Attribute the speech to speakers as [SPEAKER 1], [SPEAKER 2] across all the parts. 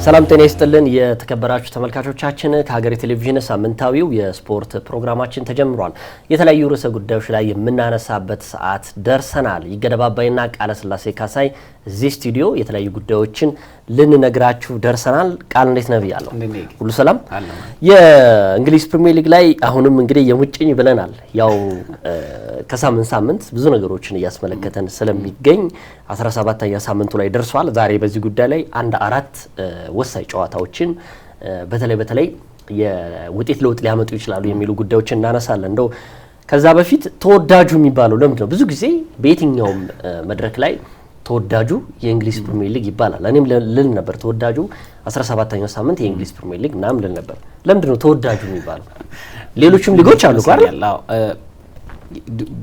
[SPEAKER 1] ሰላም ጤና ይስጥልን የተከበራችሁ ተመልካቾቻችን ከሀገሬ ቴሌቪዥን ሳምንታዊው የስፖርት ፕሮግራማችን ተጀምሯል። የተለያዩ ርዕሰ ጉዳዮች ላይ የምናነሳበት ሰዓት ደርሰናል። ይገደብ አባይና ቃለ ስላሴ ካሳይ እዚህ ስቱዲዮ የተለያዩ ጉዳዮችን ልንነግራችሁ ደርሰናል። ቃል እንዴት ነህ ብያለሁ። ሁሉ ሰላም። የእንግሊዝ ፕሪሚየር ሊግ ላይ አሁንም እንግዲህ የሙጭኝ ብለናል። ያው ከሳምንት ብዙ ነገሮችን እያስመለከተን ስለሚገኝ 17ኛ ሳምንቱ ላይ ደርሷል። ዛሬ በዚህ ጉዳይ ላይ አራት ወሳኝ ጨዋታዎችን በተለይ የውጤት ለውጥ ሊያመጡ ይችላሉ የሚሉ ጉዳዮችን እናነሳለን። እንደው ከዛ በፊት ተወዳጁ የሚባለው ለምንድን ነው? ብዙ ጊዜ በየትኛውም መድረክ ላይ ተወዳጁ የእንግሊዝ ፕሪሚየር ሊግ ይባላል። እኔም ልል ነበር ተወዳጁ 17ኛው ሳምንት የእንግሊዝ ፕሪሚየር ሊግ ምናምን ልል ነበር። ለምንድን ነው ተወዳጁ የሚባለው? ሌሎችም ሊጎች አሉ አይደል?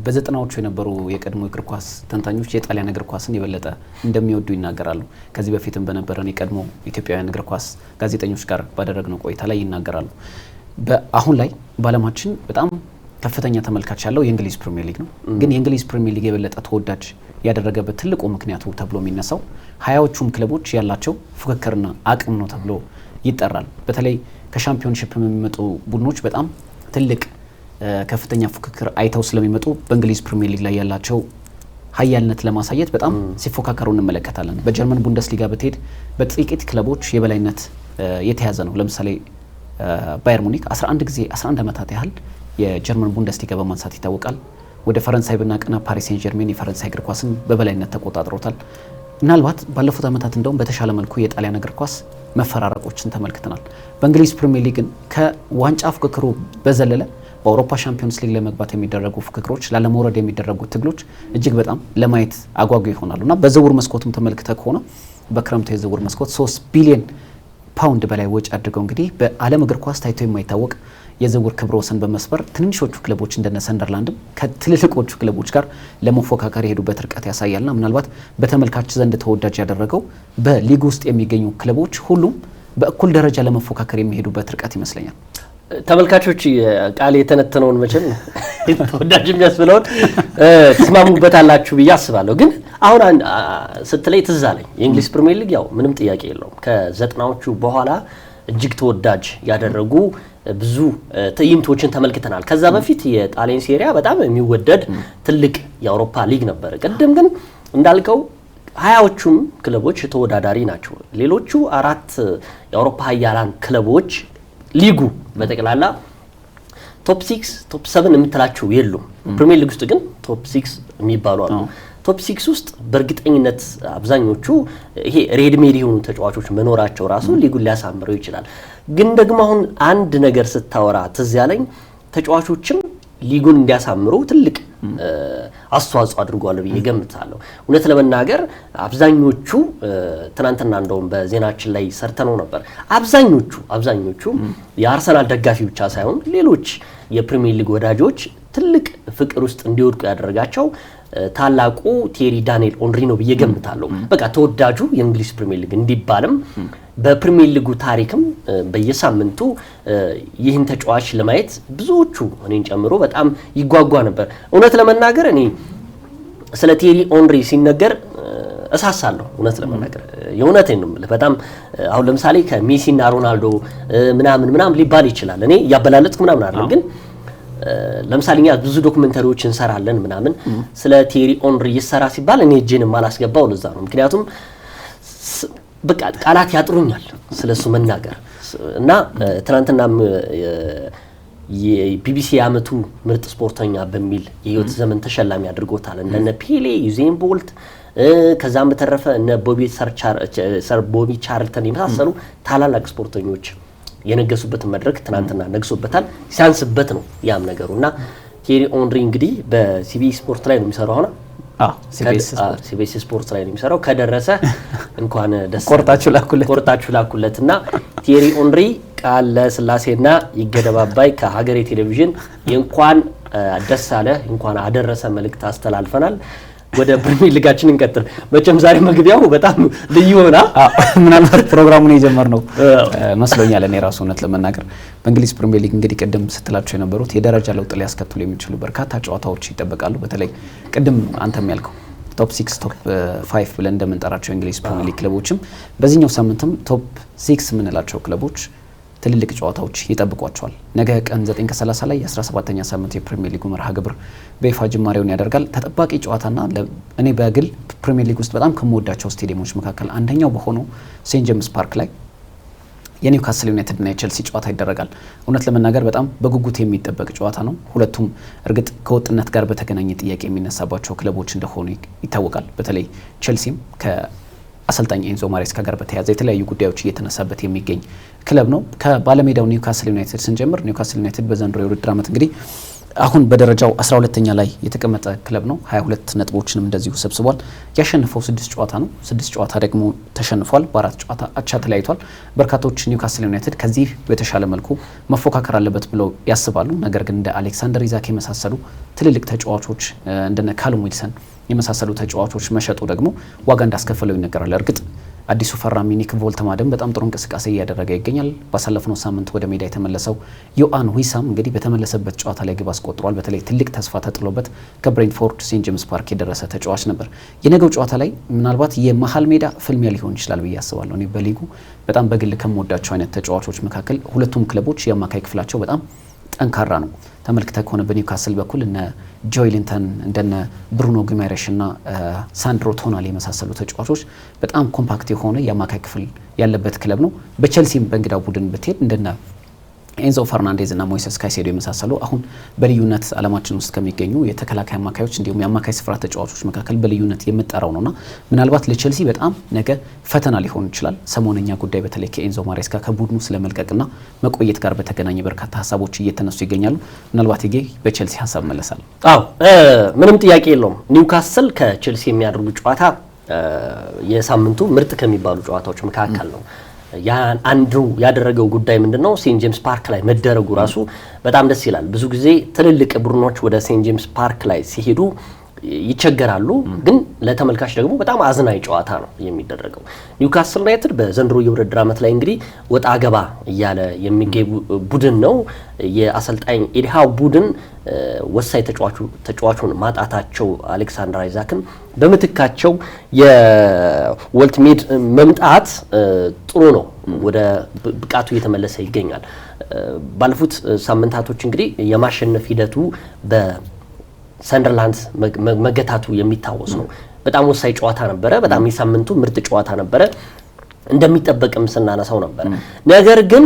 [SPEAKER 2] በዘጠናዎቹ የነበሩ የቀድሞ እግር ኳስ ተንታኞች የጣሊያን እግር ኳስን የበለጠ እንደሚወዱ ይናገራሉ። ከዚህ በፊትም በነበረን የቀድሞ ኢትዮጵያውያን እግር ኳስ ጋዜጠኞች ጋር ባደረግነው ቆይታ ላይ ይናገራሉ። አሁን ላይ በዓለማችን በጣም ከፍተኛ ተመልካች ያለው የእንግሊዝ ፕሪሚየር ሊግ ነው። ግን የእንግሊዝ ፕሪሚየር ሊግ የበለጠ ተወዳጅ ያደረገበት ትልቁ ምክንያቱ ተብሎ የሚነሳው ሀያዎቹም ክለቦች ያላቸው ፉክክርና አቅም ነው ተብሎ ይጠራል። በተለይ ከሻምፒዮንሺፕ የሚመጡ ቡድኖች በጣም ትልቅ ከፍተኛ ፉክክር አይተው ስለሚመጡ በእንግሊዝ ፕሪሚየር ሊግ ላይ ያላቸው ሀያልነት ለማሳየት በጣም ሲፎካከሩ እንመለከታለን። በጀርመን ቡንደስሊጋ ብትሄድ በጥቂት ክለቦች የበላይነት የተያዘ ነው። ለምሳሌ ባየር ሙኒክ 11 ዓመታት ያህል የጀርመን ቡንደስሊጋ በማንሳት ይታወቃል። ወደ ፈረንሳይ ብናቀና ፓሪስ ሴን ጀርሜን የፈረንሳይ እግር ኳስን በበላይነት ተቆጣጥሮታል። ምናልባት ባለፉት ዓመታት እንደውም በተሻለ መልኩ የጣሊያን እግር ኳስ መፈራረቆችን ተመልክተናል። በእንግሊዝ ፕሪሚየር ሊግ ግን ከዋንጫ ፉክክሩ በዘለለ በአውሮፓ ሻምፒዮንስ ሊግ ለመግባት የሚደረጉ ፉክክሮች፣ ላለመውረድ የሚደረጉ ትግሎች እጅግ በጣም ለማየት አጓጊ ይሆናሉ እና በዝውውር መስኮቱም ተመልክተ ከሆነ በክረምቱ የዝውውር መስኮት 3 ቢሊዮን ፓውንድ በላይ ወጪ አድርገው እንግዲህ በዓለም እግር ኳስ ታይቶ የማይታወቅ የዝውውር ክብረ ወሰን በመስበር ትንንሾቹ ክለቦች እንደነ ሰንደርላንድም ከትልልቆቹ ክለቦች ጋር ለመፎካከር የሄዱበት ርቀት ያሳያልና ምናልባት በተመልካች ዘንድ ተወዳጅ ያደረገው በሊግ ውስጥ የሚገኙ ክለቦች ሁሉም በእኩል ደረጃ ለመፎካከር የሚሄዱበት ርቀት ይመስለኛል።
[SPEAKER 1] ተመልካቾች ቃል የተነተነውን መቼም ተወዳጅ የሚያስብለውን ትስማሙበታላችሁ ብዬ አስባለሁ። ግን አሁን ስትለይ ትዝ አለኝ የእንግሊዝ ፕሪሚየር ሊግ ያው ምንም ጥያቄ የለውም ከዘጠናዎቹ በኋላ እጅግ ተወዳጅ ያደረጉ ብዙ ትዕይንቶችን ተመልክተናል። ከዛ በፊት የጣሊያን ሴሪያ በጣም የሚወደድ ትልቅ የአውሮፓ ሊግ ነበር። ቅድም ግን እንዳልከው ሀያዎቹም ክለቦች ተወዳዳሪ ናቸው። ሌሎቹ 4 የአውሮፓ ሀያላን ክለቦች ሊጉ በጠቅላላ ቶፕ 6 ቶፕ 7 የምትላቸው የሉም። ፕሪሚየር ሊግ ውስጥ ግን ቶፕ 6 የሚባሉ አሉ። ቶፕ 6 ውስጥ በእርግጠኝነት አብዛኞቹ ይሄ ሬድሜድ የሆኑ ተጫዋቾች መኖራቸው ራሱ ሊጉን ሊያሳምረው ይችላል። ግን ደግሞ አሁን አንድ ነገር ስታወራ ትዝ ያለኝ ተጫዋቾችም ሊጉን እንዲያሳምሩ ትልቅ አስተዋጽኦ አድርጓል ብዬ ገምታለሁ። እውነት ለመናገር አብዛኞቹ ትናንትና እንደውም በዜናችን ላይ ሰርተነው ነበር። አብዛኞቹ የአርሰናል ደጋፊ ብቻ ሳይሆን ሌሎች የፕሪሚየር ሊግ ወዳጆች ትልቅ ፍቅር ውስጥ እንዲወድቁ ያደረጋቸው ታላቁ ቴሪ ዳንኤል ኦንሪ ነው ብዬ ገምታለሁ። በቃ ተወዳጁ የእንግሊዝ ፕሪሚየር ሊግ እንዲባልም በፕሪሚየር ሊጉ ታሪክም በየሳምንቱ ይህን ተጫዋች ለማየት ብዙዎቹ እኔን ጨምሮ በጣም ይጓጓ ነበር። እውነት ለመናገር እኔ ስለ ቴሪ ኦንሪ ሲነገር እሳሳለሁ። እውነት ለመናገር የእውነቴን ነው የምልህ። በጣም አሁን ለምሳሌ ከሜሲና ሮናልዶ ምናምን ሊባል ይችላል። እኔ ያበላለጥኩ ምናምን አይደለም። ግን ለምሳሌ እኛ ብዙ ዶክመንተሪዎች እንሰራለን ምናምን ስለ ቴሪ ኦንሪ ይሰራ ሲባል እኔ እጄንም አላስገባው ለዛ ነው። ምክንያቱም በቃ ቃላት ያጥሩኛል ስለሱ መናገር እና ትናንትናም የቢቢሲ የዓመቱ ምርጥ ስፖርተኛ በሚል የህይወት ዘመን ተሸላሚ አድርጎታል። እንደነ ፔሌ፣ ዩዜን ቦልት ከዛም በተረፈ እነ ቦቢ ቻርልተን የመሳሰሉ ታላላቅ ስፖርተኞች የነገሱበትን መድረክ ትናንትና ነግሶበታል። ሲያንስበት ነው ያም ነገሩና ቴሪ ኦንሪ እንግዲህ በሲቢኤስ ስፖርት ላይ ነው የሚሰራው ሆነ ሲቢኤስ ስፖርት ላይ ነው የሚሰራው። ከደረሰ እንኳን ደስ ቆርጣችሁ ላኩለትና ቴሪ ኦንሪ ቃለ ስላሴና ይገደብ አባይ ከሀገሬ ቴሌቪዥን እንኳን ደስ አለ እንኳን አደረሰ መልእክት አስተላልፈናል። ወደ ፕሪሚየር ሊጋችን እንቀጥል። መቼም ዛሬ መግቢያው በጣም ልዩ ሆና
[SPEAKER 2] ምናልባት ፕሮግራሙን የጀመርነው መስሎኛል እኔ ራሱ እውነት ለመናገር በእንግሊዝ ፕሪሚየር ሊግ እንግዲህ ቅድም ስትላቸው የነበሩት የደረጃ ለውጥ ሊያስከትሉ የሚችሉ በርካታ ጨዋታዎች ይጠበቃሉ። በተለይ ቅድም አንተም ያልከው ቶፕ 6 ቶፕ 5 ብለን እንደምንጠራቸው እንግሊዝ ፕሪሚየር ሊግ ክለቦችም በዚህኛው ሳምንትም ቶፕ 6 የምንላቸው ክለቦች ትልልቅ ጨዋታዎች ይጠብቋቸዋል። ነገ ቀን 9:30 ላይ የ17ኛ ሳምንት የፕሪሚየር ሊጉ መርሃ ግብር በይፋ ጅማሬውን ያደርጋል። ተጠባቂ ጨዋታና እኔ በግል ፕሪሚየር ሊግ ውስጥ በጣም ከምወዳቸው ስቴዲየሞች መካከል አንደኛው በሆነው ሴንት ጄምስ ፓርክ ላይ የኒውካስል ዩናይትድ እና የቸልሲ ጨዋታ ይደረጋል። እውነት ለመናገር በጣም በጉጉት የሚጠበቅ ጨዋታ ነው። ሁለቱም እርግጥ ከወጥነት ጋር በተገናኘ ጥያቄ የሚነሳባቸው ክለቦች እንደሆኑ ይታወቃል። በተለይ ቸልሲም ከአሰልጣኝ ኤንዞ ማሬስካ ጋር በተያያዘ የተለያዩ ጉዳዮች እየተነሳበት የሚገኝ ክለብ ነው። ከባለሜዳው ኒውካስል ዩናይትድ ስንጀምር ኒውካስል ዩናይትድ በዘንድሮ የውድድር ዓመት እንግዲህ አሁን በደረጃው 12ኛ ላይ የተቀመጠ ክለብ ነው። 22 ነጥቦችንም እንደዚሁ ሰብስቧል። ያሸነፈው 6 ጨዋታ ነው። 6 ጨዋታ ደግሞ ተሸንፏል። በ4 ጨዋታ አቻ ተለያይቷል። በርካቶች ኒውካስል ዩናይትድ ከዚህ በተሻለ መልኩ መፎካከር አለበት ብለው ያስባሉ። ነገር ግን እንደ አሌክሳንደር ኢዛክ የመሳሰሉ ትልልቅ ተጫዋቾች እንደነ ካሉም ዊልሰን የመሳሰሉ ተጫዋቾች መሸጡ ደግሞ ዋጋ እንዳስከፈለው ይነገራል። እርግጥ አዲሱ ፈራሚ ኒክ ቮልተማደም በጣም ጥሩ እንቅስቃሴ እያደረገ ይገኛል። ባሳለፍነው ሳምንት ወደ ሜዳ የተመለሰው ዮአን ዊሳም እንግዲህ በተመለሰበት ጨዋታ ላይ ግብ አስቆጥሯል። በተለይ ትልቅ ተስፋ ተጥሎበት ከብሬንትፎርድ ሴንት ጄምስ ፓርክ የደረሰ ተጫዋች ነበር። የነገው ጨዋታ ላይ ምናልባት የመሀል ሜዳ ፍልሚያ ሊሆን ይችላል ብዬ አስባለሁ። እኔ በሊጉ በጣም በግል ከምወዳቸው አይነት ተጫዋቾች መካከል ሁለቱም ክለቦች የአማካይ ክፍላቸው በጣም ጠንካራ ነው። ተመልክተ ከሆነ በኒውካስል በኩል እነ ጆይሊንተን እንደነ ብሩኖ ጉማሬሽ እና ሳንድሮ ቶናሊ የመሳሰሉ ተጫዋቾች በጣም ኮምፓክት የሆነ የአማካይ ክፍል ያለበት ክለብ ነው። በቸልሲም በእንግዳው ቡድን ብትሄድ እንደነ ኤንዞ ፈርናንዴዝ እና ሞይሰስ ካይሴዶ የመሳሰሉ አሁን በልዩነት ዓለማችን ውስጥ ከሚገኙ የተከላካይ አማካዮች እንዲሁም የአማካይ ስፍራ ተጫዋቾች መካከል በልዩነት የምጠራው ነውና ምናልባት ለቸልሲ በጣም ነገ ፈተና ሊሆን ይችላል። ሰሞነኛ ጉዳይ በተለይ ከኤንዞ ማሬስካ ከቡድኑ ስለመልቀቅና መቆየት ጋር በተገናኘ በርካታ ሀሳቦች እየተነሱ ይገኛሉ። ምናልባት ይሄ በቸልሲ ሀሳብ መለሳል።
[SPEAKER 1] አዎ ምንም ጥያቄ የለውም። ኒውካስል ከቸልሲ የሚያደርጉ ጨዋታ የሳምንቱ ምርጥ ከሚባሉ ጨዋታዎች መካከል ነው። አንዱ ያደረገው ጉዳይ ምንድነው? ሴንት ጄምስ ፓርክ ላይ መደረጉ ራሱ በጣም ደስ ይላል። ብዙ ጊዜ ትልልቅ ቡድኖች ወደ ሴንት ጄምስ ፓርክ ላይ ሲሄዱ ይቸገራሉ፣ ግን ለተመልካች ደግሞ በጣም አዝናኝ ጨዋታ ነው የሚደረገው። ኒውካስል ዩናይትድ በዘንድሮ የውድድር ዓመት ላይ እንግዲህ ወጣ ገባ እያለ የሚገኝ ቡድን ነው። የአሰልጣኝ ኤዲሃው ቡድን ወሳኝ ተጫዋቹን ማጣታቸው አሌክሳንደር አይዛክን በምትካቸው የወልትሜድ መምጣት ጥሩ ነው። ወደ ብቃቱ እየተመለሰ ይገኛል። ባለፉት ሳምንታቶች እንግዲህ የማሸነፍ ሂደቱ በሰንደርላንድ መገታቱ የሚታወስ ነው። በጣም ወሳኝ ጨዋታ ነበረ። በጣም የሳምንቱ ምርጥ ጨዋታ ነበረ። እንደሚጠበቅም ስናነሳው ነበር። ነገር ግን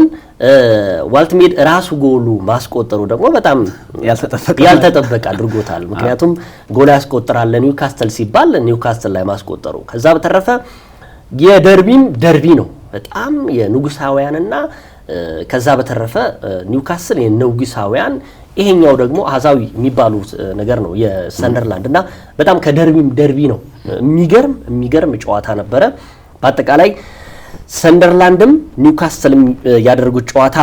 [SPEAKER 1] ዋልትሜድ ራሱ ጎሉ ማስቆጠሩ ደግሞ በጣም ያልተጠበቀ አድርጎታል። ምክንያቱም ጎል ያስቆጥራል ለኒውካስትል ሲባል ኒውካስትል ላይ ማስቆጠሩ፣ ከዛ በተረፈ የደርቢም ደርቢ ነው በጣም የንጉሳውያንና ከዛ በተረፈ ኒውካስትል የንጉሳውያን ይሄኛው ደግሞ አዛዊ የሚባሉት ነገር ነው የሰንደርላንድ እና በጣም ከደርቢም ደርቢ ነው። የሚገርም ጨዋታ ነበረ። በአጠቃላይ ሰንደርላንድም ኒውካስትልም ያደረጉት ጨዋታ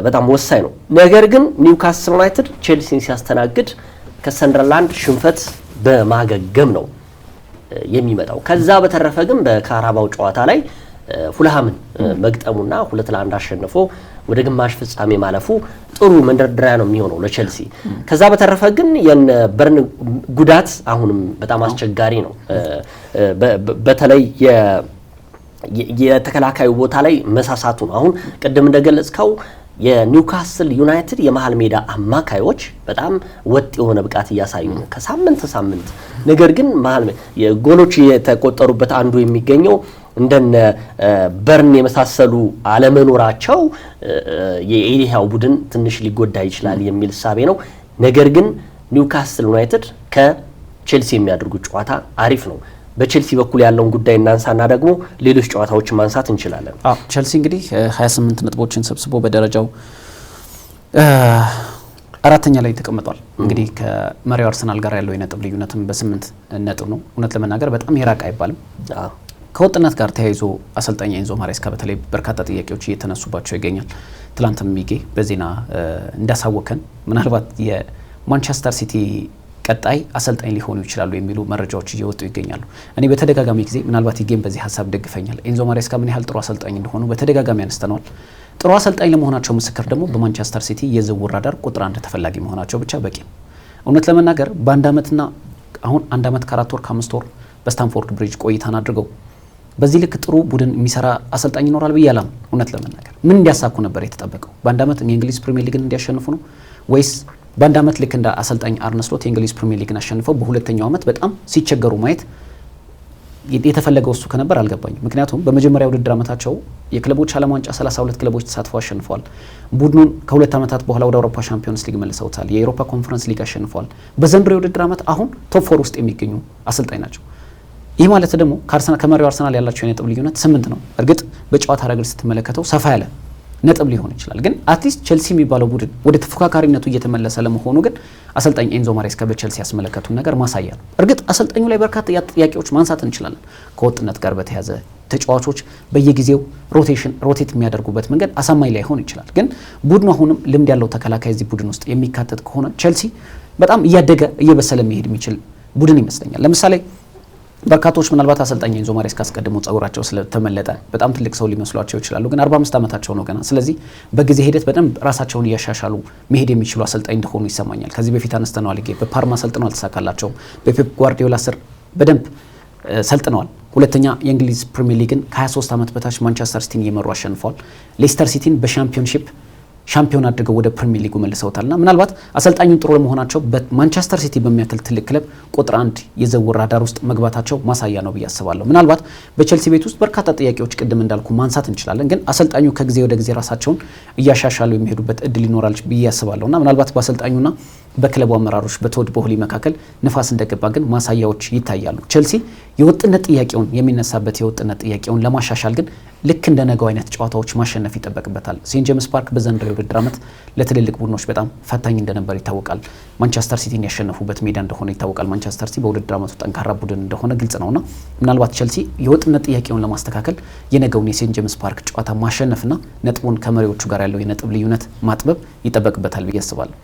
[SPEAKER 1] በጣም ወሳኝ ነው። ነገር ግን ኒውካስትል ዩናይትድ ቼልሲን ሲያስተናግድ ከሰንደርላንድ ሽንፈት በማገገም ነው የሚመጣው። ከዛ በተረፈ ግን በካራባው ጨዋታ ላይ ፉልሃምን መግጠሙና 2-1 አሸንፎ ወደ ግማሽ ፍጻሜ ማለፉ ጥሩ መንደርደሪያ ነው የሚሆነው ለቼልሲ። ከዛ በተረፈ ግን የበርን ጉዳት አሁንም በጣም አስቸጋሪ ነው። በተለይ የተከላካዩ ቦታ ላይ መሳሳቱ ነው። አሁን ቅድም እንደገለጽከው የኒውካስትል ዩናይትድ የመሃል ሜዳ አማካዮች በጣም ወጥ የሆነ ብቃት እያሳዩ ነው ከሳምንት ሳምንት። ነገር ግን መሃል ጎሎች የተቆጠሩበት አንዱ የሚገኘው እንደነ በርን የመሳሰሉ አለመኖራቸው የኤዲሃው ቡድን ትንሽ ሊጎዳ ይችላል የሚል ሳቤ ነው። ነገር ግን ኒውካስትል ዩናይትድ ከቼልሲ የሚያደርጉት ጨዋታ አሪፍ ነው። በቼልሲ በኩል ያለውን ጉዳይ እናንሳና ደግሞ ሌሎች ጨዋታዎችን ማንሳት እንችላለን።
[SPEAKER 2] ቼልሲ እንግዲህ 28 ነጥቦችን ሰብስቦ በደረጃው አራተኛ ላይ ተቀምጧል። እንግዲህ ከመሪው አርሰናል ጋር ያለው የነጥብ ልዩነትም በ8 ነጥብ ነው። እውነት ለመናገር በጣም የራቀ አይባልም። ከወጥነት ጋር ተያይዞ አሰልጣኝ ኤንዞ ማሬስካ በተለይ በርካታ ጥያቄዎች እየተነሱባቸው ይገኛል። ትላንትም ሚጌ በዜና እንዳሳወከን ምናልባት የማንቸስተር ሲቲ ቀጣይ አሰልጣኝ ሊሆኑ ይችላሉ የሚሉ መረጃዎች እየወጡ ይገኛሉ። እኔ በተደጋጋሚ ጊዜ ምናልባት ይገኝ በዚህ ሀሳብ ደግፈኛል። ኤንዞ ማሬስካ ምን ያህል ጥሩ አሰልጣኝ እንደሆኑ በተደጋጋሚ ያነስተነዋል። ጥሩ አሰልጣኝ ለመሆናቸው ምስክር ደግሞ በማንቸስተር ሲቲ የዝውውር ራዳር ቁጥር 1 ተፈላጊ መሆናቸው ብቻ በቂ ነው። እውነት ለመናገር በአንድ ዓመትና አሁን 1 ዓመት ከ4 ወር ከ5 ወር በስታንፎርድ ብሪጅ ቆይታን አድርገው በዚህ ልክ ጥሩ ቡድን የሚሰራ አሰልጣኝ ይኖራል ብዬ አላምንም። እውነት ለመናገር ምን እንዲያሳኩ ነበር የተጠበቀው? በአንድ ዓመት የእንግሊዝ ፕሪሚየር ሊግን እንዲያሸንፉ ነው ወይስ በአንድ ዓመት ልክ እንደ አሰልጣኝ አርነ ስሎት የእንግሊዝ ፕሪሚየር ሊግን አሸንፈው በሁለተኛው ዓመት በጣም ሲቸገሩ ማየት የተፈለገው እሱ ከነበር አልገባኝም። ምክንያቱም በመጀመሪያ ውድድር ዓመታቸው የክለቦች ዓለም ዋንጫ 32 ክለቦች ተሳትፈው አሸንፈዋል። ቡድኑን ከሁለት ዓመታት በኋላ ወደ አውሮፓ ሻምፒዮንስ ሊግ መልሰውታል። የአውሮፓ ኮንፈረንስ ሊግ አሸንፈዋል። በዘንድሮ የውድድር ዓመት አሁን ቶፕ 4 ውስጥ የሚገኙ አሰልጣኝ ናቸው። ይህ ማለት ደግሞ ከመሪው አርሰናል ያላቸው የነጥብ ልዩነት 8 ነው። እርግጥ በጨዋታ ረገድ ስትመለከተው ሰፋ ያለ ነጥብ ሊሆን ይችላል። ግን አትሊስት ቼልሲ የሚባለው ቡድን ወደ ተፎካካሪነቱ እየተመለሰ ለመሆኑ ግን አሰልጣኝ ኤንዞ ማሬስካ በቼልሲ ያስመለከቱን ነገር ማሳያ ነው። እርግጥ አሰልጣኙ ላይ በርካታ ጥያቄዎች ማንሳት እንችላለን። ከወጥነት ጋር በተያያዘ ተጫዋቾች በየጊዜው ሮቴት የሚያደርጉበት መንገድ አሳማኝ ላይሆን ይችላል። ግን ቡድኑ አሁንም ልምድ ያለው ተከላካይ እዚህ ቡድን ውስጥ የሚካተት ከሆነ ቼልሲ በጣም እያደገ እየበሰለ መሄድ የሚችል ቡድን ይመስለኛል። ለምሳሌ በርካቶች ምናልባት አሰልጣኝ ኤንዞ ማሬስካ አስቀድሞ ጸጉራቸው ስለተመለጠ በጣም ትልቅ ሰው ሊመስሏቸው ይችላሉ። ግን 45 ዓመታቸው ነው ገና። ስለዚህ በጊዜ ሂደት በደንብ ራሳቸውን እያሻሻሉ መሄድ የሚችሉ አሰልጣኝ እንደሆኑ ይሰማኛል። ከዚህ በፊት አነስተነዋል። በፓርማ ሰልጥነው አልተሳካላቸውም። በፔፕ ጓርዲዮላ ስር በደንብ ሰልጥነዋል። ሁለተኛ የእንግሊዝ ፕሪሚየር ሊግን ከ23 ዓመት በታች ማንቸስተር ሲቲን እየመሩ አሸንፈዋል። ሌስተር ሲቲን በሻምፒዮንሺፕ ሻምፒዮን አድርገው ወደ ፕሪሚየር ሊጉ መልሰውታልና ምናልባት አሰልጣኙን ጥሩ ለመሆናቸው በማንቸስተር ሲቲ በሚያክል ትልቅ ክለብ ቁጥር 1 የዝውውር ራዳር ውስጥ መግባታቸው ማሳያ ነው ብዬ አስባለሁ። ምናልባት በቼልሲ ቤት ውስጥ በርካታ ጥያቄዎች ቅድም እንዳልኩ ማንሳት እንችላለን። ግን አሰልጣኙ ከጊዜ ወደ ጊዜ ራሳቸውን እያሻሻሉ የሚሄዱበት እድል ይኖራል ብዬ አስባለሁና ምናልባት በአሰልጣኙና በክለቡ አመራሮች በቶድ ቦህሊ መካከል ንፋስ እንደገባ ግን ማሳያዎች ይታያሉ። ቼልሲ የወጥነት ጥያቄውን የሚነሳበት የወጥነት ጥያቄውን ለማሻሻል ግን ልክ እንደ ነገው አይነት ጨዋታዎች ማሸነፍ ይጠበቅበታል። ሴንት ጄምስ ፓርክ በዘንድሮ የውድድር ዓመት ለትልልቅ ቡድኖች በጣም ፈታኝ እንደነበር ይታወቃል። ማንቸስተር ሲቲን ያሸነፉበት ሜዳ እንደሆነ ይታወቃል። ማንቸስተር ሲቲ በውድድር ዓመቱ ጠንካራ ቡድን እንደሆነ ግልጽ ነውና ምናልባት ቼልሲ የወጥነት ጥያቄውን ለማስተካከል የነገውን የሴንት ጄምስ ፓርክ ጨዋታ ማሸነፍና ነጥቡን ከመሪዎቹ ጋር ያለው የነጥብ ልዩነት ማጥበብ ይጠበቅበታል ብዬ አስባለሁ።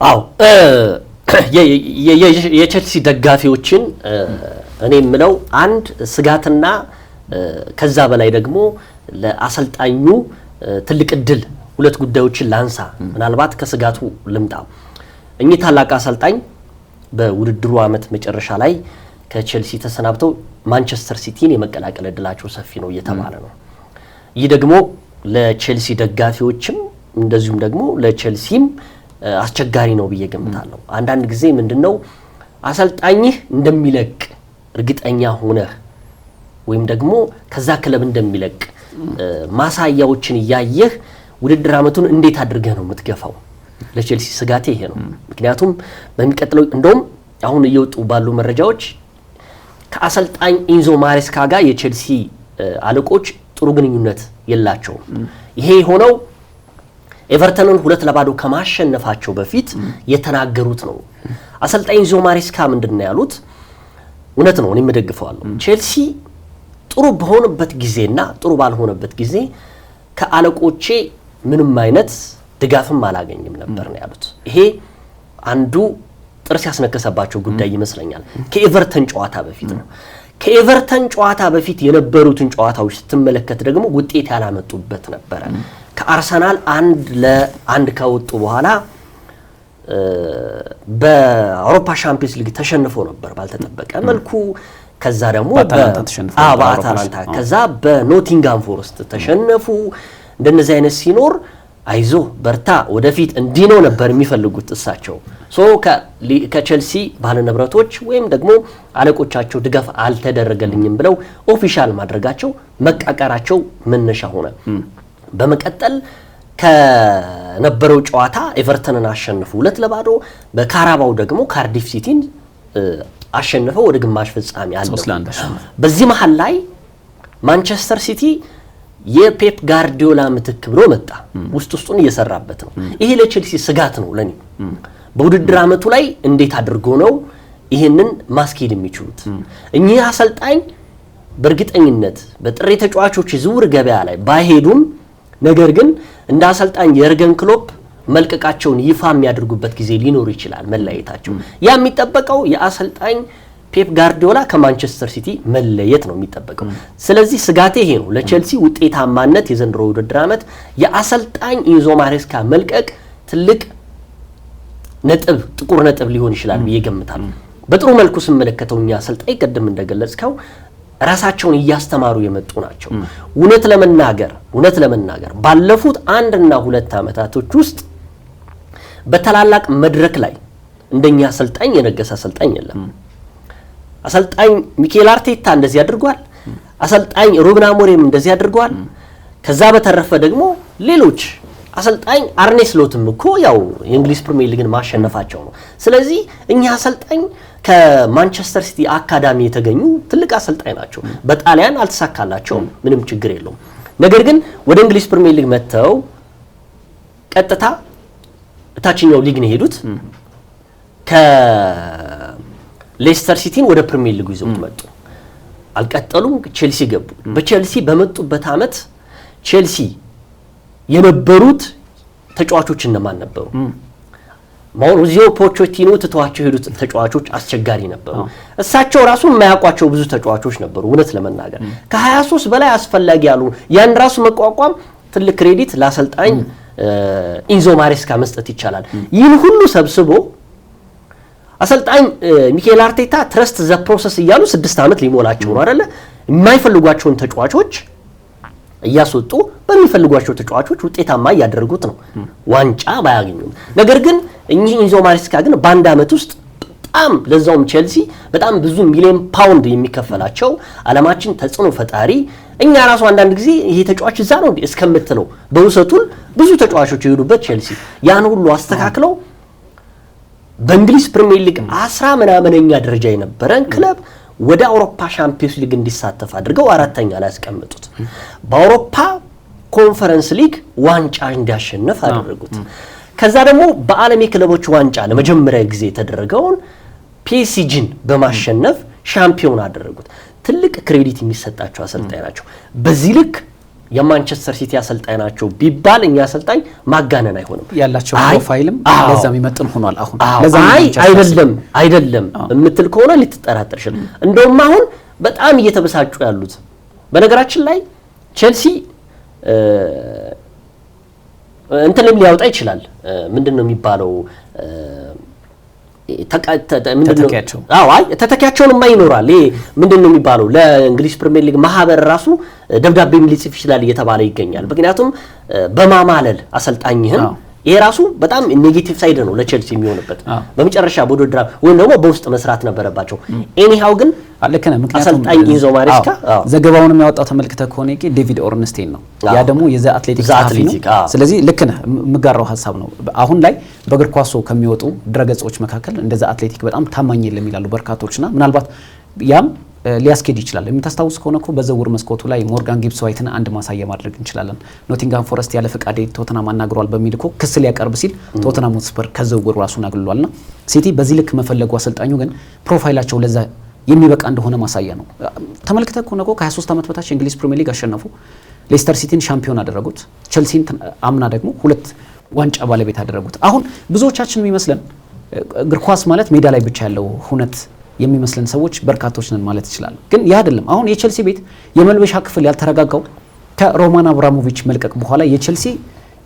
[SPEAKER 1] አዎ የቼልሲ ደጋፊዎችን እኔ የምለው አንድ ስጋትና ከዛ በላይ ደግሞ ለአሰልጣኙ ትልቅ እድል ሁለት ጉዳዮችን ላንሳ። ምናልባት ከስጋቱ ልምጣ። እኚህ ታላቅ አሰልጣኝ በውድድሩ ዓመት መጨረሻ ላይ ከቼልሲ ተሰናብተው ማንቸስተር ሲቲን የመቀላቀል እድላቸው ሰፊ ነው እየተባለ ነው። ይህ ደግሞ ለቼልሲ ደጋፊዎችም እንደዚሁም ደግሞ ለቼልሲም አስቸጋሪ ነው ብዬ ገምታለሁ። አንዳንድ ጊዜ ምንድነው አሰልጣኝህ እንደሚለቅ እርግጠኛ ሆነህ ወይም ደግሞ ከዛ ክለብ እንደሚለቅ ማሳያዎችን እያየህ ውድድር ዓመቱን እንዴት አድርገህ ነው የምትገፋው? ለቼልሲ ስጋቴ ይሄ ነው። ምክንያቱም በሚቀጥለው እንደውም አሁን እየወጡ ባሉ መረጃዎች ከአሰልጣኝ ኤንዞ ማሬስካ ጋር የቼልሲ አለቆች ጥሩ ግንኙነት የላቸውም። ይሄ የሆነው ኤቨርተንን 2-0 ከማሸነፋቸው በፊት የተናገሩት ነው። አሰልጣኝ ኤንዞ ማሬስካ ምንድነው ያሉት? እውነት ነው፣ እኔም እደግፈዋለሁ። ቼልሲ ጥሩ በሆነበት ጊዜና ጥሩ ባልሆነበት ጊዜ ከአለቆቼ ምንም አይነት ድጋፍም አላገኝም ነበር ነው ያሉት። ይሄ አንዱ ጥርስ ያስነከሰባቸው ጉዳይ ይመስለኛል። ከኤቨርተን ጨዋታ በፊት ነው። ከኤቨርተን ጨዋታ በፊት የነበሩትን ጨዋታዎች ስትመለከት ደግሞ ውጤት ያላመጡበት ነበረ። ከአርሰናል 1-1 ከወጡ በኋላ በአውሮፓ ሻምፒዮንስ ሊግ ተሸንፎ ነበር ባልተጠበቀ መልኩ። ከዛ ደግሞ በአታላንታ ከዛ በኖቲንጋም ፎረስት ተሸነፉ። እንደነዚህ አይነት ሲኖር አይዞ በርታ ወደፊት እንዲህ ነው ነበር የሚፈልጉት እሳቸው። ከቼልሲ ባለንብረቶች ወይም ደግሞ አለቆቻቸው ድጋፍ አልተደረገልኝም ብለው ኦፊሻል ማድረጋቸው መቃቀራቸው መነሻ ሆነ። በመቀጠል ከነበረው ጨዋታ ኤቨርተንን አሸነፉ 2-0። በካራባው ደግሞ ካርዲፍ ሲቲን አሸነፈው ወደ ግማሽ ፍጻሜ አለፉ። በዚህ መሃል ላይ ማንቸስተር ሲቲ የፔፕ ጋርዲዮላ ምትክ ብሎ መጣ። ውስጡን እየሰራበት ነው። ይሄ ለቼልሲ ስጋት ነው ለኔ። በውድድር ዓመቱ ላይ እንዴት አድርጎ ነው ይሄንን ማስኬድ የሚችሉት? እኚህ አሰልጣኝ በእርግጠኝነት በጥሬ ተጫዋቾች ዝውውር ገበያ ላይ ባይሄዱም ነገር ግን እንደ አሰልጣኝ የርገን ክሎፕ መልቀቃቸውን ይፋ የሚያደርጉበት ጊዜ ሊኖር ይችላል። መለየታቸው ያ የሚጠበቀው የአሰልጣኝ ፔፕ ጋርዲዮላ ከማንቸስተር ሲቲ መለየት ነው የሚጠበቀው። ስለዚህ ስጋቴ ይሄ ነው። ለቼልሲ ውጤታማነት የዘንድሮ ውድድር ዓመት የአሰልጣኝ ኤንዞ ማሬስካ መልቀቅ ትልቅ ነጥብ ጥቁር ነጥብ ሊሆን ይችላል ብዬ ገምታለሁ። በጥሩ መልኩ ስመለከተው እኛ አሰልጣኝ ቀደም እንደገለጽከው ራሳቸውን እያስተማሩ የመጡ ናቸው። እውነት ለመናገር ባለፉት 1 እና 2 ዓመታቶች ውስጥ በተላላቅ መድረክ ላይ እንደኛ አሰልጣኝ የነገሰ አሰልጣኝ የለም። አሰልጣኝ ሚኬል አርቴታ እንደዚህ አድርጓል። አሰልጣኝ ሩበን አሞሪም እንደዚህ አድርጓል። ከዛ በተረፈ ደግሞ ሌሎች አሰልጣኝ አርኔ ስሎትም እኮ ያው የእንግሊዝ ፕሪሚየር ሊግን ማሸነፋቸው ነው። ስለዚህ እኛ አሰልጣኝ ከማንቸስተር ሲቲ አካዳሚ የተገኙ ትልቅ አሰልጣኝ ናቸው። በጣሊያን አልተሳካላቸውም፣ ምንም ችግር የለውም። ነገር ግን ወደ እንግሊዝ ፕሪሚየር ሊግ መጥተው ቀጥታ ታችኛው ሊግ ነው ሄዱት። ከሌስተር ሲቲን ወደ ፕሪሚየር ሊግ ይዘው መጡ። አልቀጠሉም። ቼልሲ ገቡ። በቼልሲ በመጡበት አመት ቼልሲ የነበሩት ተጫዋቾች እነማን ነበሩ? ማውሪዚዮ ፖቼቲኖ ትተዋቸው ሄዱት ተጫዋቾች አስቸጋሪ ነበሩ። እሳቸው ራሱ የማያውቋቸው ብዙ ተጫዋቾች ነበሩ። እውነት ለመናገር ከ23 በላይ አስፈላጊ ያሉ ያን ራሱ መቋቋም ትልቅ ክሬዲት ለአሰልጣኝ ኢንዞ ማሬስካ መስጠት ይቻላል። ይህን ሁሉ ሰብስቦ አሰልጣኝ ሚኬል አርቴታ ትረስት ዘ ፕሮሰስ እያሉ 6 ዓመት ሊሞላቸው ነው አይደለ? የማይፈልጓቸውን ተጫዋቾች እያስወጡ በሚፈልጓቸው ተጫዋቾች ውጤታማ እያደረጉት ነው፣ ዋንጫ ባያገኙም። ነገር ግን እኚህ ኢንዞ ማሬስካ ግን በአንድ ዓመት ውስጥ በጣም ለዛውም ቼልሲ በጣም ብዙ ሚሊዮን ፓውንድ የሚከፈላቸው ዓለማችን ተጽዕኖ ፈጣሪ እኛ ራሱ አንዳንድ ጊዜ ይሄ ተጫዋች እዛ ነው እስከምትለው በውሰቱን ብዙ ተጫዋቾች የሄዱበት ቼልሲ ያን ሁሉ አስተካክለው በእንግሊዝ ፕሪሚየር ሊግ 10 ምናምነኛ ደረጃ የነበረን ክለብ ወደ አውሮፓ ሻምፒዮንስ ሊግ እንዲሳተፍ አድርገው 4ኛ ላይ ያስቀምጡት። በአውሮፓ ኮንፈረንስ ሊግ ዋንጫ እንዲያሸንፍ አደረጉት። ከዛ ደግሞ በዓለም የክለቦች ዋንጫ ለመጀመሪያ ጊዜ የተደረገውን ፒኤስጂን በማሸነፍ ሻምፒዮን አደረጉት። ትልቅ ክሬዲት የሚሰጣቸው አሰልጣኝ ናቸው። በዚህ ልክ የማንቸስተር ሲቲ አሰልጣኝ ናቸው ቢባል እኛ አሰልጣኝ ማጋነን አይሆንም።
[SPEAKER 2] ያላቸው ፕሮፋይልም ለዛ የሚመጥን ሆኗል። አሁን
[SPEAKER 1] ለዛ አይደለም የምትል ከሆነ ልትጠራጠር ይችላል። እንደውም አሁን በጣም እየተበሳጩ ያሉት በነገራችን ላይ ቼልሲ እንትንም ሊያወጣ ይችላል። ምንድነው የሚባለው ተተኪያቸውን የማይኖራል። ይሄ ምንድነው የሚባለው ለእንግሊዝ ፕሪሚየር ሊግ ማህበር ራሱ ደብዳቤም ሊጽፍ ይችላል እየተባለ ይገኛል። ምክንያቱም በማማለል አሰልጣኝህን ይሄ ራሱ በጣም ኔጌቲቭ ሳይድ ነው ለቼልሲ የሚሆንበት። በመጨረሻ በውድድር ወይም ደግሞ በውስጥ መስራት ነበረባቸው። ኤኒሃው ግን
[SPEAKER 2] አለከነ ምክንያቱም
[SPEAKER 1] አሰልጣኝ ኢንዞ ማሬስካ
[SPEAKER 2] ዘገባውን የሚያወጣው ተመልክተ ከሆነ ዴቪድ ኦርንስቴን ነው። ያ ደግሞ የዛ አትሌቲክስ ነው። ስለዚህ ልክ ነህ፣ የምጋራው ሀሳብ ነው። አሁን ላይ በእግር ኳሱ ከሚወጡ ድረገጾች መካከል እንደዛ አትሌቲክ በጣም ታማኝ የለም ይላሉ በርካቶችና ምናልባት ያም ሊያስኬድ ይችላል። የምታስታውስ ከሆነ እኮ በዝውውር መስኮቱ ላይ ሞርጋን ጊብስ ዋይትን አንድ ማሳያ ማድረግ እንችላለን። ኖቲንጋም ፎረስት ያለ ፈቃድ ቶተናም አናግሯል በሚል እኮ ክስ ሊያቀርብ ሲል ቶተናም ሆትስፐር ከዝውውሩ ራሱን አግልሏልና ሲቲ በዚህ ልክ መፈለጉ አሰልጣኙ ግን ፕሮፋይላቸው ለዛ የሚበቃ እንደሆነ ማሳያ ነው። ተመልክተህ ከሆነ እኮ ከ23 ዓመት በታች የእንግሊዝ ፕሪሚየር ሊግ አሸነፉ። ሌስተር ሲቲን ሻምፒዮን አደረጉት። ቼልሲን አምና ደግሞ 2 ዋንጫ ባለቤት አደረጉት። አሁን ብዙዎቻችን የሚመስለን እግር ኳስ ማለት ሜዳ ላይ ብቻ ያለው ሁነት የሚመስለን ሰዎች በርካቶች ነን ማለት ይችላል። ግን ያ አይደለም። አሁን የቼልሲ ቤት የመልበሻ ክፍል ያልተረጋጋው ከሮማን አብራሞቪች መልቀቅ በኋላ የቼልሲ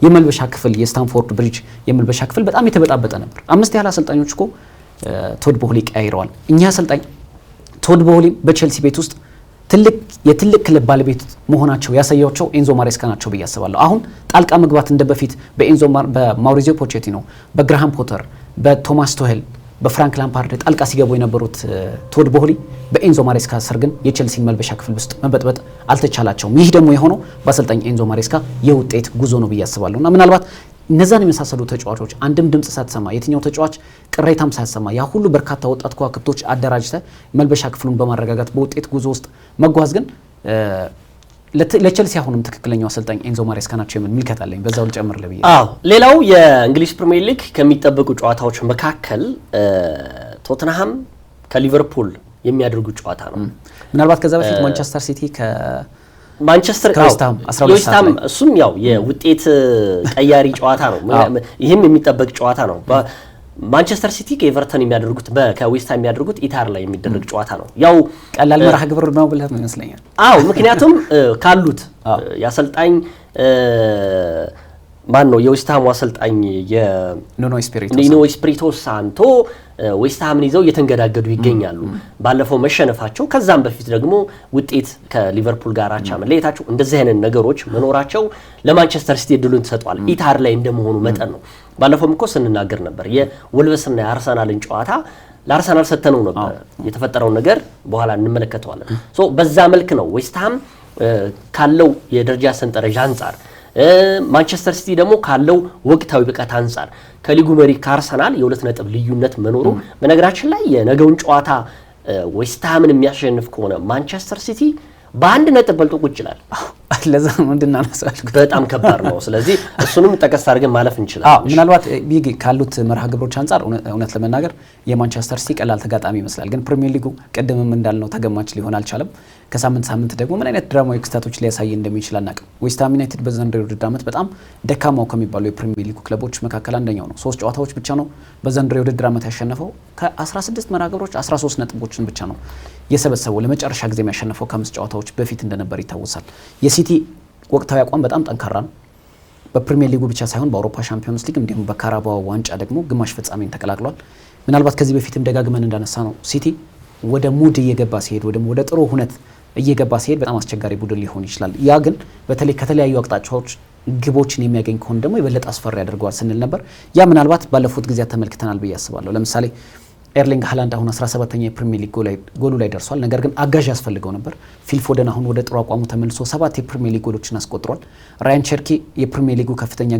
[SPEAKER 2] የመልበሻ ክፍል የስታንፎርድ ብሪጅ የመልበሻ ክፍል በጣም የተበጣበጠ ነበር። 5 ያህል አሰልጣኞች እኮ ቶድ ቦህሊ ቀያይረዋል። እኛ አሰልጣኝ ቶድ ቦህሊ በቼልሲ ቤት ውስጥ የትልቅ ክለብ ባለቤት መሆናቸው ያሳያቸው ኤንዞ ማሬስካ ናቸው ብዬ አስባለሁ። አሁን ጣልቃ መግባት እንደበፊት በማውሪዚዮ ፖቼቲኖ፣ በግራሃም ፖተር፣ በቶማስ ቱሄል፣ በፍራንክ ላምፓርድ ጣልቃ ሲገቡ የነበሩት ቶድ ቦህሊ በኤንዞ ማሬስካ ስር ግን የቼልሲን መልበሻ ክፍል ውስጥ መበጥበጥ አልተቻላቸውም። ይህ ደግሞ የሆነው በአሰልጣኝ ኤንዞ ማሬስካ የውጤት ጉዞ ነው ብዬ አስባለሁ እና ምናልባት እነዛን የመሳሰሉ ተጫዋቾች አንድም ድምጽ ሳትሰማ የትኛው ተጫዋች ቅሬታም ሳትሰማ ያ ሁሉ በርካታ ወጣት ከዋክብቶች አደራጅተ መልበሻ ክፍሉን በማረጋጋት በውጤት ጉዞ ውስጥ መጓዝ ግን ለቼልሲ አሁንም ትክክለኛው አሰልጣኝ ኤንዞ ማሬስካ ናቸው የሚል ምልከታ አለኝ። በዛው ልጨምር ለብዬ።
[SPEAKER 1] ሌላው የእንግሊዝ ፕሪሚየር ሊግ ከሚጠበቁ ጨዋታዎች መካከል ቶተንሃም ከሊቨርፑል የሚያደርጉት ጨዋታ ነው።
[SPEAKER 2] ምናልባት ከዛ በፊት ማንቸስተር ሲቲ
[SPEAKER 1] ማንቸስተር ዌስትሃም እሱም ያው የውጤት ቀያሪ ጨዋታ ነው። ይህም የሚጠበቅ ጨዋታ ነው። ማንቸስተር ሲቲ ከኤቨርተን የሚያደርጉት ከዌስትሃም የሚያደርጉት ኢታር ላይ የሚደረግ ጨዋታ ነው። ያው
[SPEAKER 2] ቀላል መርሃ ግብር ነው ብለህ ይመስለኛል።
[SPEAKER 1] ምክንያቱም ካሉት ያሰልጣኝ ማን ነው የዌስትሃሙ አሰልጣኝ
[SPEAKER 2] ኑኖ ኤስፒሪቶ ሳንቶ
[SPEAKER 1] ዌስትሃምን ይዘው እየተንገዳገዱ ይገኛሉ። ባለፈው መሸነፋቸው ከዛም በፊት ደግሞ ውጤት ከሊቨርፑል ጋር አቻ መለየታቸው እንደዚህ አይነት ነገሮች መኖራቸው ለማንቸስተር ሲቲ እድሉን ተሰጥቷል። ኢታር ላይ እንደመሆኑ መጠን ነው። ባለፈውም እኮ ስንናገር ነበር የወልቨስና የአርሰናልን ጨዋታ ለአርሰናል ሰተነው ነበር። የተፈጠረውን ነገር በኋላ እንመለከተዋለን። ሶ በዛ መልክ ነው ዌስትሃም ካለው የደረጃ ሰንጠረዥ አንጻር ማንቸስተር ሲቲ ደግሞ ካለው ወቅታዊ ብቃት አንጻር ከሊጉ መሪ ከአርሰናል የ2 ነጥብ ልዩነት መኖሩ በነገራችን ላይ የነገውን ጨዋታ ዌስትሃምን የሚያሸንፍ ከሆነ ማንቸስተር ሲቲ በአንድ ነጥብ በልጦ ቁጭ ይላል።
[SPEAKER 2] ለዛ ነው እንድናነሳው
[SPEAKER 1] በጣም ከባድ ነው። ስለዚህ እሱንም ጠቀስ አድርገን ማለፍ እንችላለን።
[SPEAKER 2] ምናልባት ቢግ ካሉት መርሃ ግብሮች አንጻር እውነት ለመናገር የማንቸስተር ሲቲ ቀላል ተጋጣሚ ይመስላል። ግን ፕሪሚየር ሊጉ ቀደምም እንዳልነው ተገማች ሊሆን አልቻለም። ከሳምንት ሳምንት ደግሞ ምን አይነት ድራማዊ ክስተቶች ሊያሳይ እንደሚችል አናውቅም። ዌስትሃም ዩናይትድ በዘንድሮው የውድድር ዓመት በጣም ደካማው ከሚባሉ የፕሪሚየር ሊጉ ክለቦች መካከል አንደኛው ነው። 3 ጨዋታዎች ብቻ ነው በዘንድሮው የውድድር ዓመት ያሸነፈው። ከ16 መርሃ ግብሮች 13 ነጥቦችን ብቻ ነው የሰበሰበው። ለመጨረሻ ጊዜ የሚያሸነፈው ከ5 ጨዋታዎች በፊት እንደነበር ይታወሳል። የሲቲ ወቅታዊ አቋም በጣም ጠንካራ ነው። በፕሪሚየር ሊጉ ብቻ ሳይሆን በአውሮፓ ሻምፒዮንስ ሊግ እንዲሁም በካራባኦ ዋንጫ ደግሞ ግማሽ ፍጻሜን ተቀላቅሏል። ምናልባት ከዚህ በፊትም ደጋግመን እንዳነሳ ነው ሲቲ ወደ ሙድ እየገባ ሲሄድ ወደ ጥሩ ሁነት እየገባ ሲሄድ በጣም አስቸጋሪ ቡድን ሊሆን ይችላል። ያ ግን በተለይ ከተለያዩ አቅጣጫዎች ግቦችን የሚያገኝ ከሆነ ደግሞ የበለጠ አስፈሪ ያደርገዋል ስንል ነበር። ያ ምናልባት ባለፉት ጊዜያት ተመልክተናል ብዬ አስባለሁ። ለምሳሌ ኤርሊንግ ሃላንድ አሁን 17ኛ የፕሪሚየር ሊግ ጎሉ ላይ ደርሷል። ነገር ግን አጋዥ ያስፈልገው ነበር። ፊል ፎደን አሁን ወደ ጥሩ አቋሙ ተመልሶ 7 የፕሪሚየር ሊግ ጎሎችን አስቆጥሯል። ራያን ቸርኪ የፕሪሚየር ሊጉ ከፍተኛ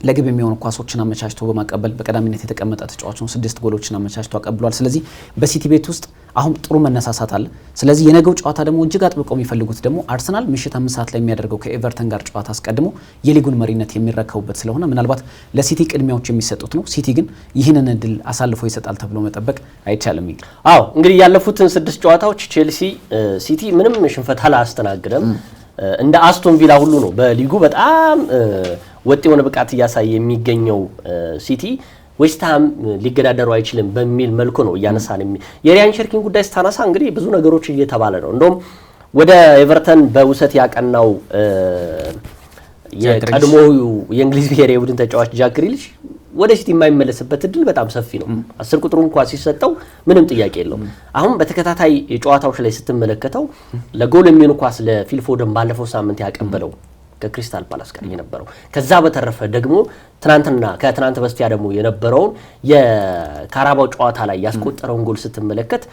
[SPEAKER 2] ለግብ የሚሆኑ ኳሶችን አመቻችቶ በማቀበል በቀዳሚነት የተቀመጠ ተጫዋች ነው። 6 ጎሎችን አመቻችቶ አቀብሏል። ስለዚህ በሲቲ ቤት ውስጥ አሁን ጥሩ መነሳሳት አለ። ስለዚህ የነገው ጨዋታ ደግሞ እጅግ አጥብቀው የሚፈልጉት ደግሞ አርሰናል ምሽት 5 ሰዓት ላይ የሚያደርገው ከኤቨርተን ጋር ጨዋታ አስቀድሞ የሊጉን መሪነት የሚረከቡበት ስለሆነ ምናልባት ለሲቲ ቅድሚያዎች የሚሰጡት ነው። ሲቲ ግን ይህንን እድል አሳልፎ ይሰጣል ተብሎ መጠበቅ አይቻልም።
[SPEAKER 1] አዎ እንግዲህ ያለፉትን 6 ጨዋታዎች ቼልሲ ሲቲ ምንም ሽንፈት አላስተናገደም። እንደ አስቶን ቪላ ሁሉ ነው በሊጉ በጣም ወጥ የሆነ ብቃት እያሳየ የሚገኘው ሲቲ ዌስትሃም ሊገዳደሩ አይችልም በሚል መልኩ ነው እያነሳን የሪያን ቸርኪን ጉዳይ ስታነሳ እንግዲህ ብዙ ነገሮች እየተባለ ነው። እንደውም ወደ ኤቨርተን በውሰት ያቀናው የቀድሞ የእንግሊዝ ብሔራዊ ቡድን ተጫዋች ጃክ ግሪሊሽ ወደ ሲቲ የማይመለስበት እድል በጣም ሰፊ ነው። 10 ቁጥሩ እንኳን ሲሰጠው ምንም ጥያቄ የለውም። አሁን በተከታታይ ጨዋታዎች ላይ ስትመለከተው ለጎል የሚሆን ኳስ ለፊል ፎደን ባለፈው ሳምንት ያቀበለው ከክሪስታል ፓላስ ጋር የነበረው ከዛ በተረፈ ደግሞ ከትናንት በስቲያ ደግሞ የነበረውን የካራባው ጨዋታ ላይ ያስቆጠረውን ጎል ስትመለከት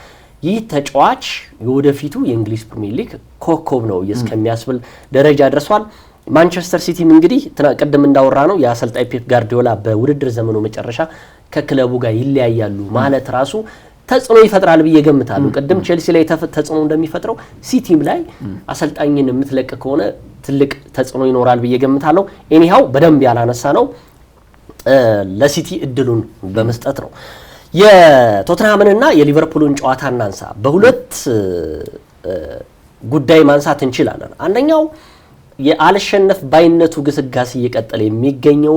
[SPEAKER 1] ይህ ተጫዋች የወደፊቱ የእንግሊዝ ፕሪሚየር ሊግ ኮከብ ነው እስከሚያስብል ደረጃ ደርሷል። ማንቸስተር ሲቲም እንግዲህ ቀደም እንዳወራ ነው የአሰልጣኝ ፔፕ ጋርዲዮላ በውድድር ዘመኑ መጨረሻ ከክለቡ ጋር ይለያያሉ ማለት ራሱ ተጽዕኖ ይፈጥራል ብዬ ገምታለሁ። ቀደም ቼልሲ ላይ ተጽዕኖ እንደሚፈጥረው ሲቲም ላይ አሰልጣኝን የምትለቅ ከሆነ ትልቅ ተጽዕኖ ይኖራል ብዬ ገምታለሁ። ኤኒሃው በደንብ ያላነሳ ነው ለሲቲ እድሉን በመስጠት ነው። የቶተንሃምንና የሊቨርፑልን ጨዋታ እናንሳ። በሁለት ጉዳይ ማንሳት እንችላለን። አንደኛው የአልሸነፍ ባይነቱ ግስጋሴ እየቀጠለ የሚገኘው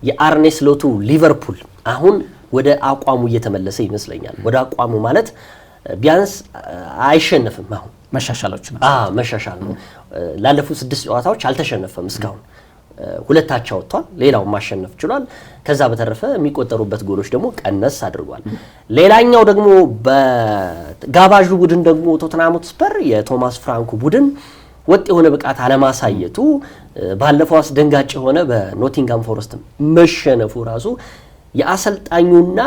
[SPEAKER 1] የአርኔ ስሎቱ ሊቨርፑል አሁን ወደ አቋሙ እየተመለሰ ይመስለኛል። ወደ አቋሙ ማለት ቢያንስ አይሸነፍም። አሁን መሻሻል ነው። ላለፉት 6 ጨዋታዎች አልተሸነፈም እስካሁን 2 አቻ ወጥቷል። ሌላውን ማሸነፍ ችሏል። ከዛ በተረፈ የሚቆጠሩበት ጎሎች ደግሞ ቀነስ አድርጓል። ሌላኛው ደግሞ በጋባዡ ቡድን ደግሞ ቶተንሃም ሆትስፐር የቶማስ ፍራንኩ ቡድን ወጥ የሆነ ብቃት አለማሳየቱ ባለፈው አስደንጋጭ የሆነ በኖቲንጋም ፎረስት መሸነፉ ራሱ የአሰልጣኙና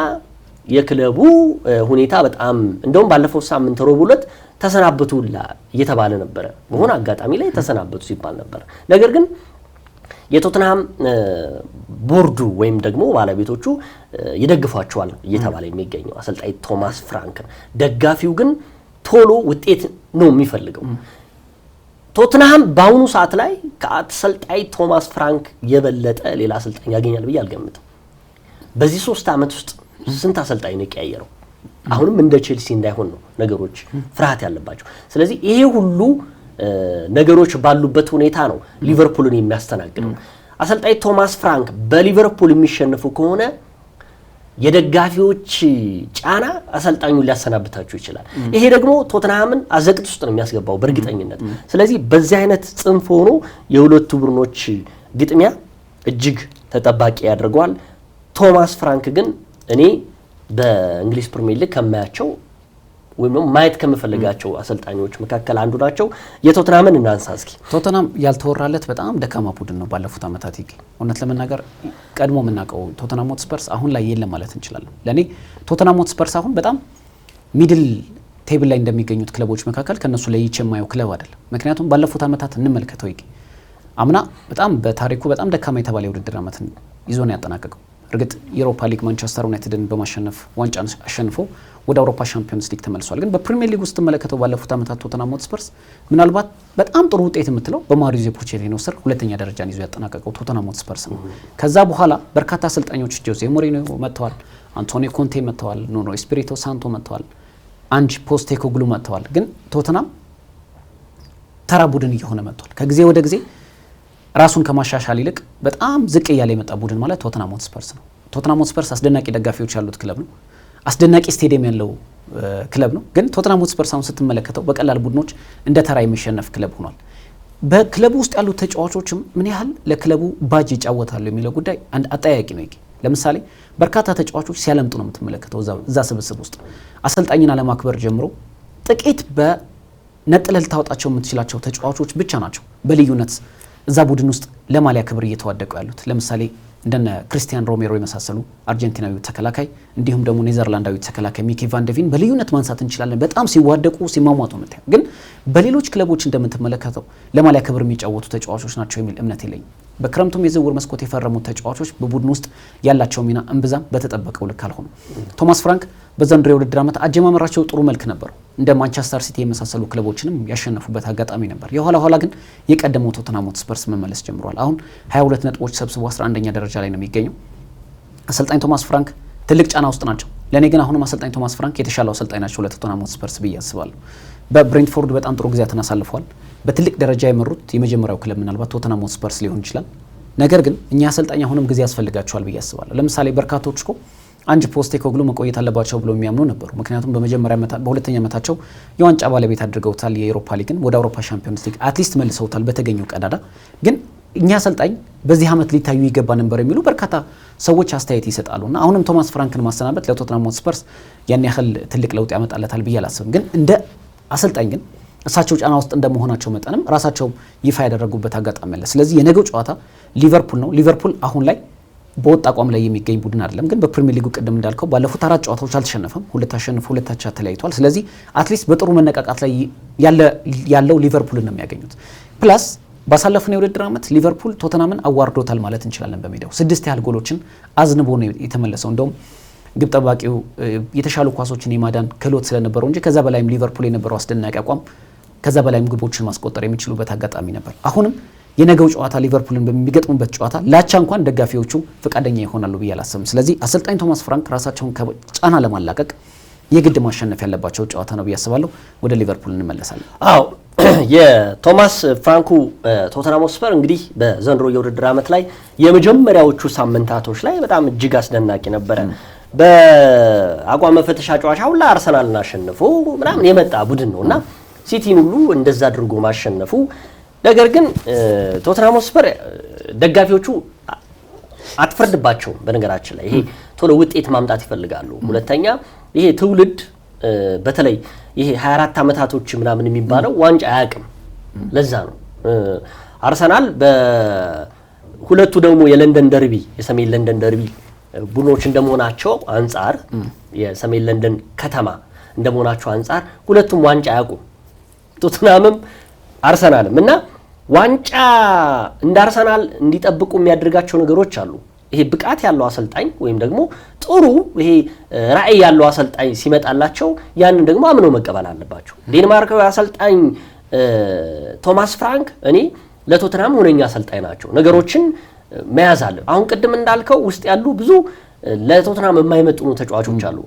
[SPEAKER 1] የክለቡ ሁኔታ በጣም እንደውም ባለፈው ሳምንት ረቡዕ ዕለት ተሰናበቱላ እየተባለ ነበረ። በሆነ አጋጣሚ ላይ ተሰናበቱ ሲባል ነበር። ነገር ግን የቶተንሃም ቦርዱ ወይም ደግሞ ባለቤቶቹ ይደግፏቸዋል እየተባለ የሚገኘው አሰልጣኝ ቶማስ ፍራንክ፣ ደጋፊው ግን ቶሎ ውጤት ነው የሚፈልገው። ቶተንሃም በአሁኑ ሰዓት ላይ ከአሰልጣኝ ቶማስ ፍራንክ የበለጠ ሌላ አሰልጣኝ ያገኛል ብዬ አልገምትም። በዚህ 3 ዓመት ውስጥ ስንት አሰልጣኝ ነው የቀያየረው? አሁንም እንደ ቼልሲ እንዳይሆን ነው ነገሮች ፍርሃት ያለባቸው። ስለዚህ ይሄ ሁሉ ነገሮች ባሉበት ሁኔታ ነው ሊቨርፑልን የሚያስተናግደው። አሰልጣኝ ቶማስ ፍራንክ በሊቨርፑል የሚሸነፉ ከሆነ የደጋፊዎች ጫና አሰልጣኙን ሊያሰናብታቸው ይችላል። ይሄ ደግሞ ቶተንሃምን አዘቅት ውስጥ ነው የሚያስገባው በእርግጠኝነት። ስለዚህ በዚህ አይነት ጽንፍ ሆኖ የሁለቱ ቡድኖች ግጥሚያ እጅግ ተጠባቂ ያደርገዋል። ቶማስ ፍራንክ ግን እኔ በእንግሊዝ ፕሪሚየር ሊግ ከማያቸው ወይም ማየት ከምፈልጋቸው አሰልጣኞች መካከል አንዱ ናቸው። የቶተናምን እናንሳ እስኪ።
[SPEAKER 2] ቶተናም ያልተወራለት በጣም ደካማ ቡድን ነው ባለፉት አመታት ይገኝ እውነት ለመናገር ቀድሞ የምናውቀው ቶተናም ሆትስፐርስ አሁን ላይ የለም ማለት እንችላለን። ለኔ ቶተናም ሆትስፐርስ አሁን በጣም ሚድል ቴብል ላይ እንደሚገኙት ክለቦች መካከል ከነሱ ለይቼ የማየው ክለብ አይደለም። ምክንያቱም ባለፉት አመታት እንመልከተው ይገኝ አምና በጣም በታሪኩ በጣም ደካማ የተባለ የውድድር አመትን ይዞ ነው ያጠናቀቀው። እርግጥ የአውሮፓ ሊግ ማንቸስተር ዩናይትድን በማሸነፍ ዋንጫን አሸንፎ ወደ አውሮፓ ሻምፒዮንስ ሊግ ተመልሷል። ግን በፕሪሚየር ሊግ ውስጥ ተመለከተው ባለፉት አመታት ቶተናም ሆትስፐርስ ምናልባት በጣም ጥሩ ውጤት የምትለው በማሪዚዮ ፖቼቲኖ ስር ሁለተኛ ደረጃን ይዞ ያጠናቀቀው ቶተናም ሆትስፐርስ ነው። ከዛ በኋላ በርካታ አሰልጣኞች ጆዜ ሞሪኒዮ መጥተዋል፣ አንቶኒዮ ኮንቴ መጥተዋል፣ ኑኖ ኤስፒሪቶ ሳንቶ መጥተዋል፣ አንጅ ፖስቴኮግሉ መጥተዋል። ግን ቶተናም ተራ ቡድን እየሆነ መጥቷል። ከጊዜ ወደ ጊዜ ራሱን ከማሻሻል ይልቅ በጣም ዝቅ እያለ የመጣ ቡድን ማለት ቶተናም ሆትስፐርስ ነው። ቶተናም ሆትስፐርስ አስደናቂ ደጋፊዎች ያሉት ክለብ ነው። አስደናቂ ስቴዲየም ያለው ክለብ ነው። ግን ቶተናም ሆትስፐርስ አሁን ስትመለከተው በቀላል ቡድኖች እንደ ተራ የሚሸነፍ ክለብ ሆኗል። በክለቡ ውስጥ ያሉት ተጫዋቾችም ምን ያህል ለክለቡ ባጅ ይጫወታሉ የሚለው ጉዳይ አንድ አጠያያቂ ነው። ለምሳሌ በርካታ ተጫዋቾች ሲያለምጡ ነው የምትመለከተው እዛ ስብስብ ውስጥ አሰልጣኝን አለማክበር ጀምሮ ጥቂት በነጥለል ታወጣቸው የምትችላቸው ተጫዋቾች ብቻ ናቸው በልዩነት እዛ ቡድን ውስጥ ለማሊያ ክብር እየተዋደቁ ያሉት። ለምሳሌ እንደነ ክሪስቲያን ሮሜሮ የመሳሰሉ አርጀንቲናዊ ተከላካይ እንዲሁም ደግሞ ኔዘርላንዳዊ ተከላካይ ሚኪ ቫን ደ ቪን በልዩነት ማንሳት እንችላለን። በጣም ሲዋደቁ ሲማሟጡ ነው። ግን በሌሎች ክለቦች እንደምትመለከተው ለማሊያ ክብር የሚጫወቱ ተጫዋቾች ናቸው የሚል እምነት የለኝም። በክረምቱም የዝውውር መስኮት የፈረሙት ተጫዋቾች በቡድን ውስጥ ያላቸው ሚና እምብዛም በተጠበቀው ልክ አልሆኑ። ቶማስ ፍራንክ በዘንድሮ የውድድር ዓመት አጀማመራቸው ጥሩ መልክ ነበረው። እንደ ማንቸስተር ሲቲ የመሳሰሉ ክለቦችንም ያሸነፉበት አጋጣሚ ነበር። የኋላ ኋላ ግን የቀደመው ቶተናም ሆትስፐርስ መመለስ ጀምሯል። አሁን 22 ነጥቦች ሰብስቦ 11ኛ ደረጃ ላይ ነው የሚገኘው። አሰልጣኝ ቶማስ ፍራንክ ትልቅ ጫና ውስጥ ናቸው። ለኔ ግን አሁንም አሰልጣኝ ቶማስ ፍራንክ የተሻለው አሰልጣኝ ናቸው ለቶተናም ሆትስፐርስ ብዬ አስባለሁ። በብሬንትፎርድ በጣም ጥሩ ጊዜያትን አሳልፈዋል። በትልቅ ደረጃ የመሩት የመጀመሪያው ክለብ ምናልባት ቶተናም ሆትስፐርስ ሊሆን ይችላል። ነገር ግን እኛ አሰልጣኝ አሁንም ጊዜ ያስፈልጋቸዋል ብዬ አስባለሁ። ለምሳሌ በርካቶች እኮ አንጅ ፖስቴኮግሉ መቆየት አለባቸው ብለው የሚያምኑ ነበሩ። ምክንያቱም በሁለተኛ ዓመታቸው የዋንጫ ባለቤት አድርገውታል። የአውሮፓ ሊግን ወደ አውሮፓ ሻምፒዮንስ ሊግ አትሊስት መልሰውታል በተገኘው ቀዳዳ። ግን እኛ አሰልጣኝ በዚህ ዓመት ሊታዩ ይገባ ነበር የሚሉ በርካታ ሰዎች አስተያየት ይሰጣሉ። እና አሁንም ቶማስ ፍራንክን ማሰናበት ለቶተናም ሆትስፐርስ ያን ያህል ትልቅ ለውጥ ያመጣለታል ብዬ አላስብም። ግን እንደ አሰልጣኝ ግን እሳቸው ጫና ውስጥ እንደመሆናቸው መጠንም ራሳቸው ይፋ ያደረጉበት አጋጣሚ አለ። ስለዚህ የነገው ጨዋታ ሊቨርፑል ነው። ሊቨርፑል አሁን ላይ በወጥ አቋም ላይ የሚገኝ ቡድን አይደለም። ግን በፕሪሚየር ሊጉ ቅድም እንዳልከው ባለፉት 4 ጨዋታዎች አልተሸነፈም። 2 አሸንፎ 2 አቻ ተለያይቷል። ስለዚህ አትሊስት በጥሩ መነቃቃት ላይ ያለው ሊቨርፑልን ነው የሚያገኙት። ፕላስ ባሳለፈው የውድድር ዓመት ሊቨርፑል ቶተናምን አዋርዶታል ማለት እንችላለን። በሜዳው 6 ያህል ጎሎችን አዝንቦ ነው የተመለሰው። እንደውም ግብ ጠባቂው የተሻሉ ኳሶችን የማዳን ክህሎት ስለነበረው እንጂ ከዛ በላይም ሊቨርፑል የነበረው አስደናቂ አቋም ከዛ በላይም ግቦችን ማስቆጠር የሚችሉበት አጋጣሚ ነበር። አሁንም የነገው ጨዋታ ሊቨርፑልን በሚገጥሙበት ጨዋታ ላቻ እንኳን ደጋፊዎቹ ፈቃደኛ ይሆናሉ ብዬ አላስብም። ስለዚህ አሰልጣኝ ቶማስ ፍራንክ ራሳቸውን ከጫና ለማላቀቅ የግድ ማሸነፍ ያለባቸው ጨዋታ ነው ብዬ አስባለሁ። ወደ ሊቨርፑል እንመለሳለን።
[SPEAKER 1] አዎ የቶማስ ፍራንኩ ቶተናም ሆትስፐር እንግዲህ በዘንድሮ የውድድር ዓመት ላይ የመጀመሪያዎቹ ሳምንታቶች ላይ በጣም እጅግ አስደናቂ ነበረ። በአቋም መፈተሻ ጨዋታ ሁላ አርሰናልን አሸንፎ ምናምን የመጣ ቡድን ነውና ሲቲን ሁሉ እንደዛ አድርጎ ማሸነፉ። ነገር ግን ቶተናም ሆትስፐር ደጋፊዎቹ አትፈርድባቸውም። በነገራችን ላይ ይሄ ቶሎ ውጤት ማምጣት ይፈልጋሉ። ሁለተኛ ይሄ ትውልድ በተለይ ይሄ 24 ዓመታቶች ምናምን የሚባለው ዋንጫ አያውቅም። ለዛ ነው አርሰናል በሁለቱ ደግሞ የለንደን ደርቢ የሰሜን ለንደን ደርቢ ቡድኖች እንደመሆናቸው አንጻር የሰሜን ለንደን ከተማ እንደመሆናቸው አንጻር ሁለቱም ዋንጫ አያውቁም። ቶተናምም አርሰናልም እና ዋንጫ እንደ አርሰናል እንዲጠብቁ የሚያደርጋቸው ነገሮች አሉ። ይሄ ብቃት ያለው አሰልጣኝ ወይም ደግሞ ጥሩ ይሄ ራዕይ ያለው አሰልጣኝ ሲመጣላቸው ያንን ደግሞ አምነው መቀበል አለባቸው። ዴንማርካዊ አሰልጣኝ ቶማስ ፍራንክ እኔ ለቶተናም ሁነኛ አሰልጣኝ ናቸው። ነገሮችን መያዝ አለ። አሁን ቅድም እንዳልከው ውስጥ ያሉ ብዙ ለቶተናም የማይመጥኑ ተጫዋቾች አሉ።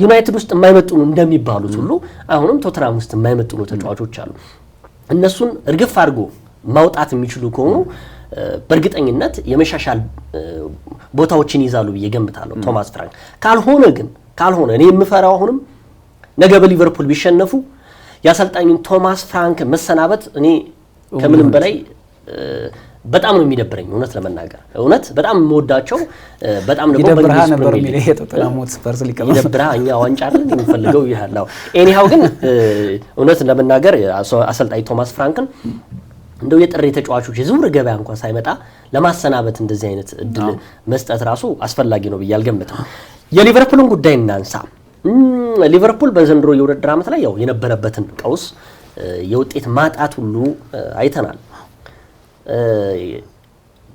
[SPEAKER 1] ዩናይትድ ውስጥ የማይመጥኑ እንደሚባሉት ሁሉ አሁንም ቶተናም ውስጥ የማይመጥኑ ተጫዋቾች አሉ። እነሱን እርግፍ አድርጎ ማውጣት የሚችሉ ከሆኑ በእርግጠኝነት የመሻሻል ቦታዎችን ይዛሉ ብዬ ገምታለሁ ቶማስ ፍራንክ። ካልሆነ እኔ የምፈራው አሁንም ነገ በሊቨርፑል ቢሸነፉ የአሰልጣኙን ቶማስ ፍራንክ መሰናበት እኔ ከምንም በላይ በጣም ነው የሚደብረኝ እውነት ለመናገር እውነት በጣም የምወዳቸው በጣም ደግሞ
[SPEAKER 2] ይደብርሃ ነበር የሚል የቶተንሃም ስፐርስ ሊቀበል
[SPEAKER 1] ይደብርሃ እኛ ዋንጫ አይደል የምንፈልገው ይላል። ኤኒሃው ግን እውነት ለመናገር አሰልጣኝ ቶማስ ፍራንክን እንደው የጥሬ ተጫዋቾች የዝውውር ገበያ እንኳን ሳይመጣ ለማሰናበት እንደዚህ አይነት እድል መስጠት ራሱ አስፈላጊ ነው ብዬ አልገምትም። የሊቨርፑልን ጉዳይ እናንሳ። ሊቨርፑል በዘንድሮ የውድድር ዓመት ላይ ያው የነበረበትን ቀውስ የውጤት ማጣት ሁሉ አይተናል።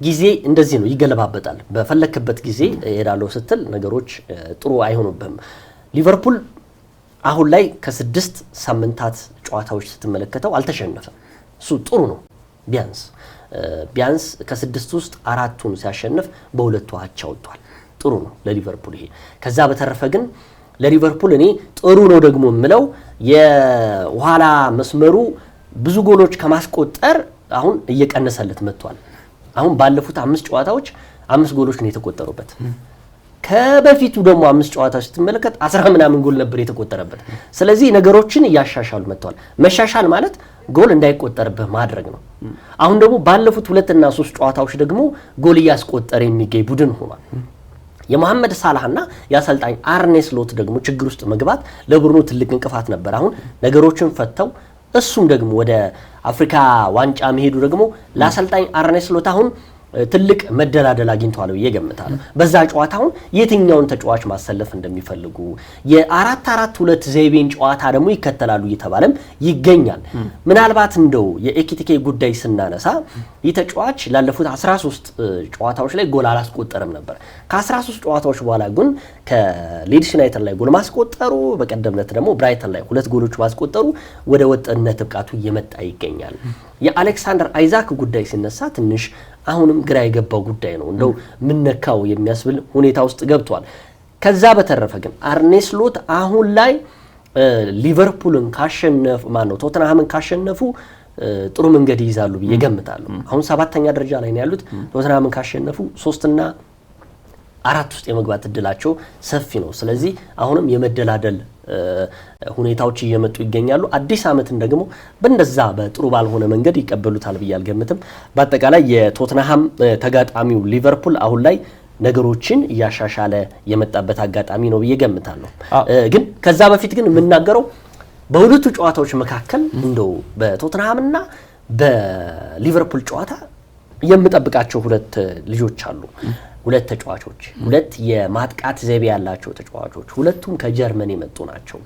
[SPEAKER 1] ጊዜ እንደዚህ ነው ይገለባበጣል። በፈለክበት ጊዜ እሄዳለሁ ስትል ነገሮች ጥሩ አይሆኑብህም። ሊቨርፑል አሁን ላይ ከ6 ሳምንታት ጨዋታዎች ስትመለከተው አልተሸነፈም። እሱ ጥሩ ነው። ቢያንስ ከ6 ውስጥ 4ቱን ሲያሸንፍ በ2 አቻ ወጥቷል። ጥሩ ነው ለሊቨርፑል ይሄ። ከዛ በተረፈ ግን ለሊቨርፑል እኔ ጥሩ ነው ደግሞ የምለው የኋላ መስመሩ ብዙ ጎሎች ከማስቆጠር አሁን እየቀነሰለት መጥቷል። አሁን ባለፉት 5 ጨዋታዎች 5 ጎሎች ነው የተቆጠሩበት። ከበፊቱ ደግሞ 5 ጨዋታዎች ስትመለከት 10 ምናምን ጎል ነበር የተቆጠረበት። ስለዚህ ነገሮችን እያሻሻሉ መጥተዋል። መሻሻል ማለት ጎል እንዳይቆጠርብህ ማድረግ ነው። አሁን ደግሞ ባለፉት 2 እና 3 ጨዋታዎች ደግሞ ጎል እያስቆጠረ የሚገኝ ቡድን ሆኗል። የመሐመድ ሳላህና የአሰልጣኝ አርኔ ስሎት ደግሞ ችግር ውስጥ መግባት ለቡድኑ ትልቅ እንቅፋት ነበር። አሁን ነገሮችን ፈተው እሱም ደግሞ ወደ አፍሪካ ዋንጫ መሄዱ ደግሞ ለአሰልጣኝ አርኔ ስሎት አሁን ትልቅ መደላደል አግኝቷል ብዬ ገምታለሁ። በዛ ጨዋታ አሁን የትኛውን ተጫዋች ማሰለፍ እንደሚፈልጉ የ4-4-2 ዘይቤን ጨዋታ ደግሞ ይከተላሉ እየተባለም ይገኛል። ምናልባት እንደው የኤኪቲኬ ጉዳይ ስናነሳ ይህ ተጫዋች ላለፉት 13 ጨዋታዎች ላይ ጎል አላስቆጠረም ነበር። ከ13 ጨዋታዎች በኋላ ግን ከሊድስ ዩናይትድ ላይ ጎል ማስቆጠሩ፣ በቀደምነት ደግሞ ብራይተን ላይ 2 ጎሎች ማስቆጠሩ ወደ ወጥነት ብቃቱ እየመጣ ይገኛል። የአሌክሳንደር አይዛክ ጉዳይ ሲነሳ ትንሽ አሁንም ግራ የገባው ጉዳይ ነው። እንደው ምን ነካው የሚያስብል ሁኔታ ውስጥ ገብቷል። ከዛ በተረፈ ግን አርኔ ስሎት አሁን ላይ ሊቨርፑልን ካሸነፉ ቶተንሃምን ካሸነፉ ጥሩ መንገድ ይይዛሉ ብዬ ገምታለሁ። አሁን 7ኛ ደረጃ ላይ ነው ያሉት። ቶተንሃምን ካሸነፉ 3 እና 4 ውስጥ የመግባት እድላቸው ሰፊ ነው። ስለዚህ አሁንም የመደላደል ሁኔታዎች እየመጡ ይገኛሉ። አዲስ ዓመትን ደግሞ በእንደዛ በጥሩ ባልሆነ መንገድ ይቀበሉታል ብዬ አልገምትም። በአጠቃላይ የቶተንሃም ተጋጣሚው ሊቨርፑል አሁን ላይ ነገሮችን እያሻሻለ የመጣበት አጋጣሚ ነው ብዬ ገምታለሁ። ግን ከዛ በፊት ግን የምናገረው በሁለቱ ጨዋታዎች መካከል እንደው በቶተንሃምና በሊቨርፑል ጨዋታ የምጠብቃቸው 2 ልጆች አሉ። 2 ተጫዋቾች 2 የማጥቃት ዘይቤ ያላቸው ተጫዋቾች፣ ሁለቱም ከጀርመን የመጡ ናቸው።